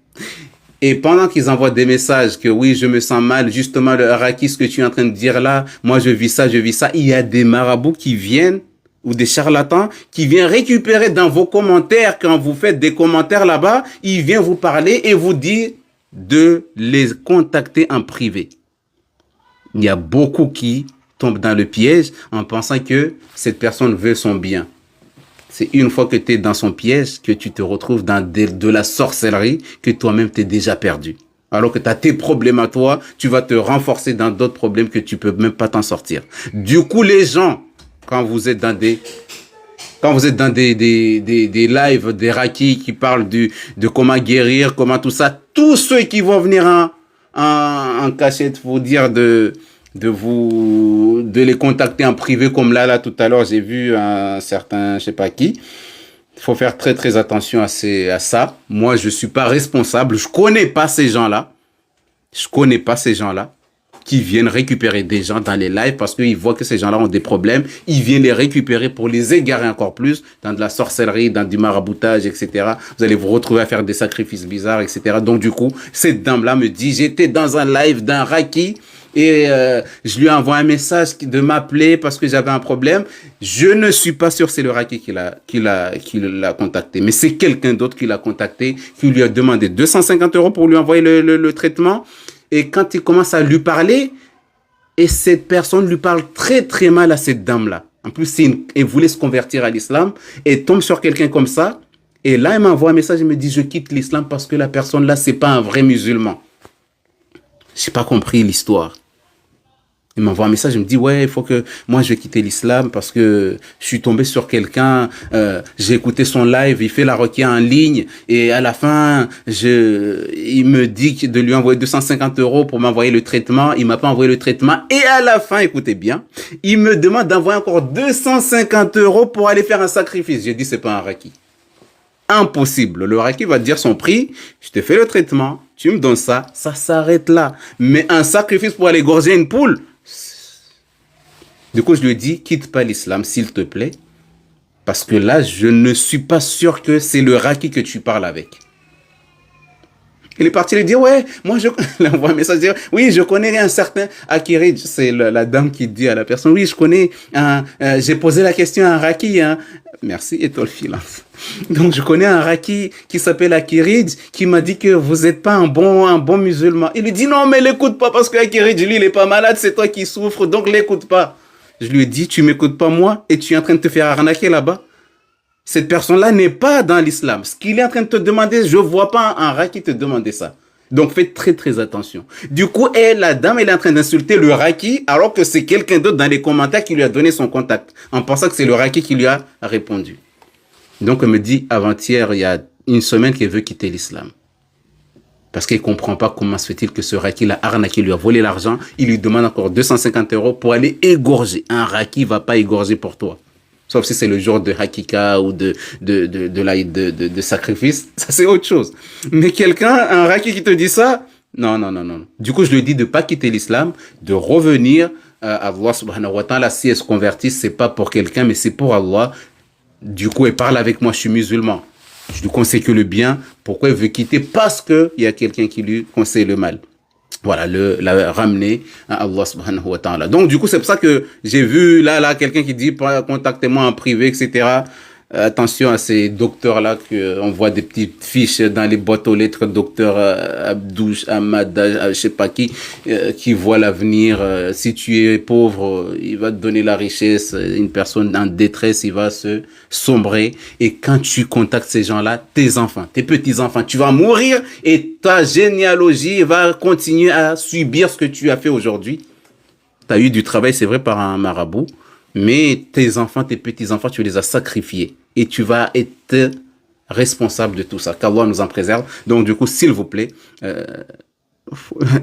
Et pendant qu'ils envoient des messages que oui, je me sens mal, justement, le Raki, ce que tu es en train de dire là, moi je vis ça, il y a des marabouts qui viennent, ou des charlatans, qui viennent récupérer dans vos commentaires, quand vous faites des commentaires là-bas, ils viennent vous parler et vous dire de les contacter en privé. Il y a beaucoup qui tombent dans le piège en pensant que cette personne veut son bien. C'est une fois que tu es dans son piège que tu te retrouves dans de la sorcellerie que toi-même t'es déjà perdu. Alors que tu as tes problèmes à toi, tu vas te renforcer dans d'autres problèmes que tu peux même pas t'en sortir. Du coup, les gens, quand vous êtes dans des lives, des rakis qui parlent de comment guérir, comment tout ça, tous ceux qui vont venir en cachette vous dire de les contacter en privé comme là tout à l'heure j'ai vu un certain je sais pas qui. Il faut faire très très attention à ça. Moi je suis pas responsable, je connais pas ces gens-là qui viennent récupérer des gens dans les lives parce qu'ils voient que ces gens-là ont des problèmes, ils viennent les récupérer pour les égarer encore plus dans de la sorcellerie, dans du maraboutage, etc. Vous allez vous retrouver à faire des sacrifices bizarres, etc. Donc du coup cette dame-là me dit j'étais dans un live d'un Raki et je lui envoie un message de m'appeler parce que j'avais un problème. Je ne suis pas sûr c'est le Raki qui l'a contacté, mais c'est quelqu'un d'autre qui l'a contacté, qui lui a demandé 250 € pour lui envoyer le traitement. Et quand il commence à lui parler, et cette personne lui parle très très mal à cette dame-là. En plus, elle voulait se convertir à l'islam et tombe sur quelqu'un comme ça. Et là, elle m'envoie un message, elle me dit, je quitte l'islam parce que la personne-là, c'est pas un vrai musulman. J'ai pas compris l'histoire. Il m'envoie un message, il me dit, ouais, il faut que moi je vais quitter l'islam parce que je suis tombé sur quelqu'un, j'ai écouté son live, il fait la requête en ligne et à la fin, il me dit de lui envoyer 250 € pour m'envoyer le traitement. Il m'a pas envoyé le traitement et à la fin, écoutez bien, il me demande d'envoyer encore 250 € pour aller faire un sacrifice. J'ai dit, c'est pas un raki. Impossible. Le raki va te dire son prix, je te fais le traitement, tu me donnes ça, ça s'arrête là. Mais un sacrifice pour aller égorger une poule, du coup, je lui ai dit, quitte pas l'islam, s'il te plaît, parce que là, je ne suis pas sûr que c'est le raki que tu parles avec. Il est parti lui dire, ouais, moi, il envoie un message, dire, oui, je connais un certain Akirij. C'est la dame qui dit à la personne, oui, je connais j'ai posé la question à un raki, hein. Merci, étoile filante. Donc, je connais un raki qui s'appelle Akirij, qui m'a dit que vous n'êtes pas un bon musulman. Il lui dit, non, mais l'écoute pas, parce que Akirij, lui, il est pas malade, c'est toi qui souffres, donc l'écoute pas. Je lui ai dit, tu m'écoutes pas moi, et tu es en train de te faire arnaquer là-bas. Cette personne-là n'est pas dans l'islam. Ce qu'il est en train de te demander, je vois pas un raki te demander ça. Donc, faites très, très attention. Du coup, la dame, elle est en train d'insulter le raki, alors que c'est quelqu'un d'autre dans les commentaires qui lui a donné son contact, en pensant que c'est le raki qui lui a répondu. Donc, elle me dit, avant-hier, il y a une semaine qu'elle veut quitter l'islam. Parce qu'elle ne comprend pas comment se fait-il que ce raki l'a arnaqué, lui a volé l'argent, il lui demande encore 250 € pour aller égorger. Un raki ne va pas égorger pour toi. Sauf si c'est le jour de hakika ou de sacrifice, ça c'est autre chose. Mais un raki qui te dit ça, non. Du coup, je lui dis de pas quitter l'islam, de revenir à Allah subhanahu wa ta'ala. Si elle se convertit, c'est pas pour quelqu'un, mais c'est pour Allah. Du coup, elle parle avec moi, je suis musulman. Je lui conseille que le bien. Pourquoi elle veut quitter? Parce que il y a quelqu'un qui lui conseille le mal. Voilà, la ramener à Allah subhanahu wa ta'ala. Donc, du coup, c'est pour ça que j'ai vu là, quelqu'un qui dit, contactez-moi en privé, etc. Attention à ces docteurs-là qu'on voit des petites fiches dans les boîtes aux lettres, docteur Abdouche, Ahmad, je sais pas qui voit l'avenir. Si tu es pauvre, il va te donner la richesse. Une personne en détresse, il va se sombrer. Et quand tu contactes ces gens-là, tes enfants, tes petits-enfants, tu vas mourir et ta généalogie va continuer à subir ce que tu as fait aujourd'hui. Tu as eu du travail, c'est vrai, par un marabout. Mais tes enfants, tes petits-enfants, tu les as sacrifiés. Et tu vas être responsable de tout ça. Qu'Allah nous en préserve. Donc, du coup, s'il vous plaît,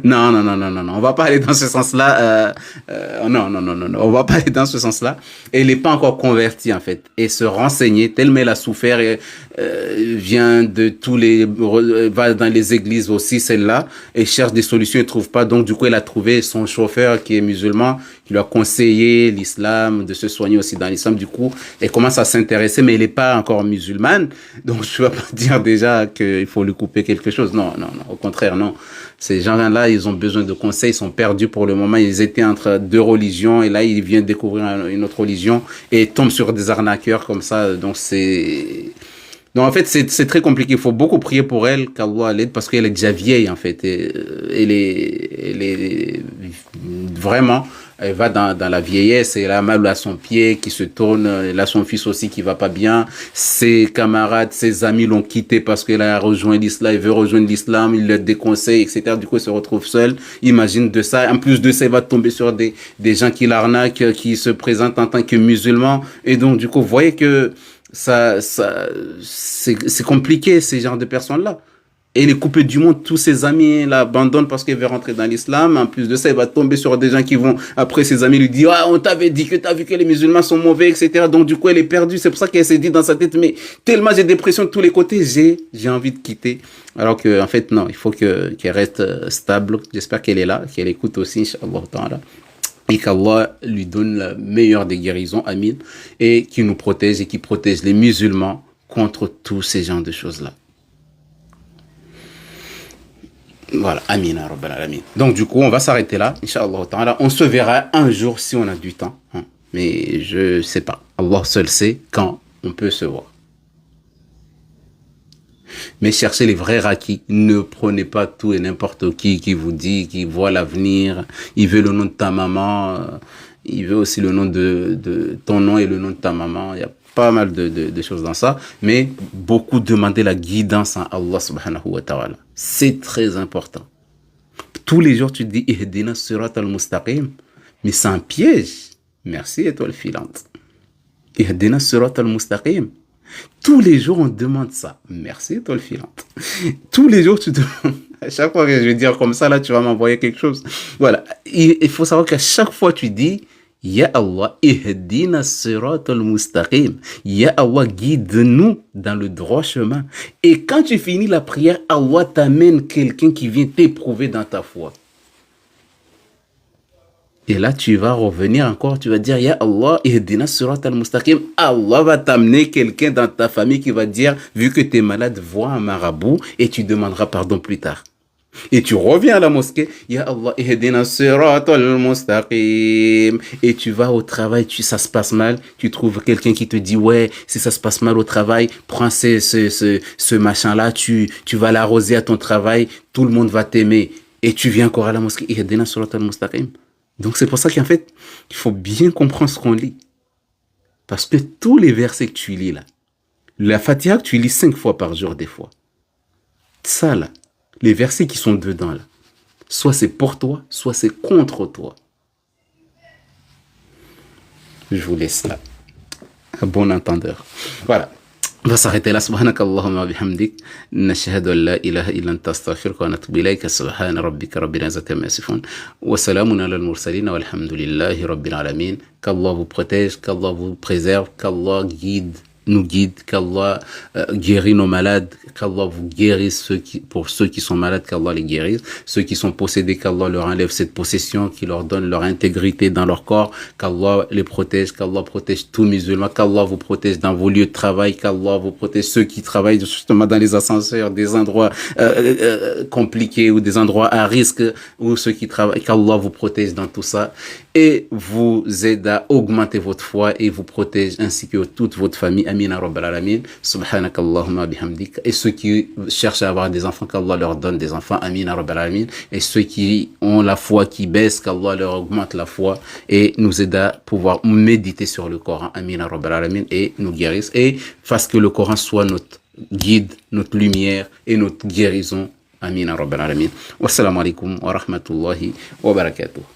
non, on va pas aller dans ce sens-là. Non, on va pas aller dans ce sens-là. Elle n'est pas encore convertie en fait. Et se renseigner, tellement elle a souffert, et vient de va dans les églises aussi celle-là, et cherche des solutions, et trouve pas. Donc du coup, elle a trouvé son chauffeur qui est musulman, qui lui a conseillé l'islam, de se soigner aussi dans l'islam. Du coup, elle commence à s'intéresser, mais elle n'est pas encore musulmane. Donc je ne vais pas dire déjà qu'il faut lui couper quelque chose. Non, au contraire, non. Ces gens-là, ils ont besoin de conseils, ils sont perdus pour le moment. Ils étaient entre deux religions et là, ils viennent découvrir une autre religion et tombent sur des arnaqueurs comme ça. Donc, en fait, c'est très compliqué. Il faut beaucoup prier pour elle, qu'Allah l'aide, parce qu'elle est déjà vieille, en fait. Et, elle est vraiment, elle va dans la vieillesse, elle a mal à son pied qui se tourne, elle a son fils aussi qui va pas bien, ses camarades, ses amis l'ont quitté parce qu'elle a rejoint l'islam, elle veut rejoindre l'islam, il leur déconseille, etc. Du coup, elle se retrouve seule. Imagine de ça. En plus de ça, elle va tomber sur des gens qui l'arnaquent, qui se présentent en tant que musulmans. Et donc, du coup, vous voyez que c'est compliqué, ces genres de personnes-là. Elle est coupée du monde, tous ses amis l'abandonnent parce qu'elle veut rentrer dans l'islam. En plus de ça, elle va tomber sur des gens qui vont, après ses amis lui dire, ah, on t'avait dit que t'as vu que les musulmans sont mauvais, etc. Donc, du coup, elle est perdue. C'est pour ça qu'elle s'est dit dans sa tête, mais tellement j'ai des pressions de tous les côtés, j'ai envie de quitter. Alors que, en fait, non, il faut qu'elle reste stable. J'espère qu'elle est là, qu'elle écoute aussi, Inch'Allah ta'ala. Et qu'Allah lui donne la meilleure des guérisons, amin, et qu'il nous protège et qu'il protège les musulmans contre tous ces genres de choses-là. Voilà, amin, rabbal alamin. Donc du coup, on va s'arrêter là, Inch'Allah ta'ala. On se verra un jour si on a du temps. Mais je sais pas. Allah seul sait quand on peut se voir. Mais cherchez les vrais rakis. Ne prenez pas tout et n'importe qui vous dit, qui voit l'avenir. Il veut le nom de ta maman. Il veut aussi le nom de ton nom et le nom de ta maman. Il y a pas mal de choses dans ça. Mais beaucoup demander la guidance à Allah subhanahu wa ta'ala. C'est très important. Tous les jours, tu te dis, Ihdina surat al-mustaqim. Mais c'est un piège. Merci, étoile filante. Ihdina sirat al-mustaqim. Tous les jours, on demande ça. Merci, étoile filante. Tous les jours, tu demandes. À chaque fois que je vais dire comme ça, là, tu vas m'envoyer quelque chose. Voilà. Il faut savoir qu'à chaque fois, tu dis, Ya Allah, ihdina sirat al-mustaqim. Ya Allah, guide-nous dans le droit chemin. Et quand tu finis la prière, Allah t'amène quelqu'un qui vient t'éprouver dans ta foi. Et là, tu vas revenir encore, tu vas dire, Ya Allah, ihdina sirat al-mustaqim. Allah va t'amener quelqu'un dans ta famille qui va dire, vu que tu es malade, vois un marabout et tu demanderas pardon plus tard. Et tu reviens à la mosquée, Ya Allah, ihdina sirat al-mustaqim. Et tu vas au travail, ça se passe mal, tu trouves quelqu'un qui te dit, ouais, si ça se passe mal au travail, prends ce machin-là, tu vas l'arroser à ton travail, tout le monde va t'aimer. Et tu viens encore à la mosquée, ihdina sirat al-mustaqim. Donc c'est pour ça qu'en fait, il faut bien comprendre ce qu'on lit. Parce que tous les versets que tu lis là, la Fatiha que tu lis 5 fois par jour des fois, ça là, les versets qui sont dedans là, soit c'est pour toi, soit c'est contre toi. Je vous laisse là. À bon entendeur. Voilà. On va s'arrêter là. Subhanak Allahumma bihamdik. Nashhadu an la ilaha illa anta astaghfiruka wa natubu ilayka. Subhana rabbika rabbil izzati amma yasifun. Wa salamun ala al-mursalin walhamdulillahi rabbil alamin. Qu'Allah vous protège, qu'Allah vous préserve, qu'Allah nous guide, qu'Allah guérit nos malades, qu'Allah vous guérisse pour ceux qui sont malades, qu'Allah les guérisse, ceux qui sont possédés, qu'Allah leur enlève cette possession, qui leur donne leur intégrité dans leur corps, qu'Allah les protège, qu'Allah protège tous musulmans, qu'Allah vous protège dans vos lieux de travail, qu'Allah vous protège ceux qui travaillent justement dans les ascenseurs, des endroits compliqués ou des endroits à risque, ou ceux qui travaillent, qu'Allah vous protège dans tout ça et vous aide à augmenter votre foi et vous protège ainsi que toute votre famille. Amina Rabbal Alamin. Subhanak Allahumma bihamdik. Et ceux qui cherchent à avoir des enfants, qu'Allah leur donne des enfants. Amina Rabbal Alamin. Et ceux qui ont la foi qui baisse, qu'Allah leur augmente la foi et nous aide à pouvoir méditer sur le Coran. Amina Rabbal Alamin. Et nous guérisse et fasse que le Coran soit notre guide, notre lumière et notre guérison. Amina Rabbal Alamin. Wassalamu alaikum wa rahmatullahi wa barakatuh.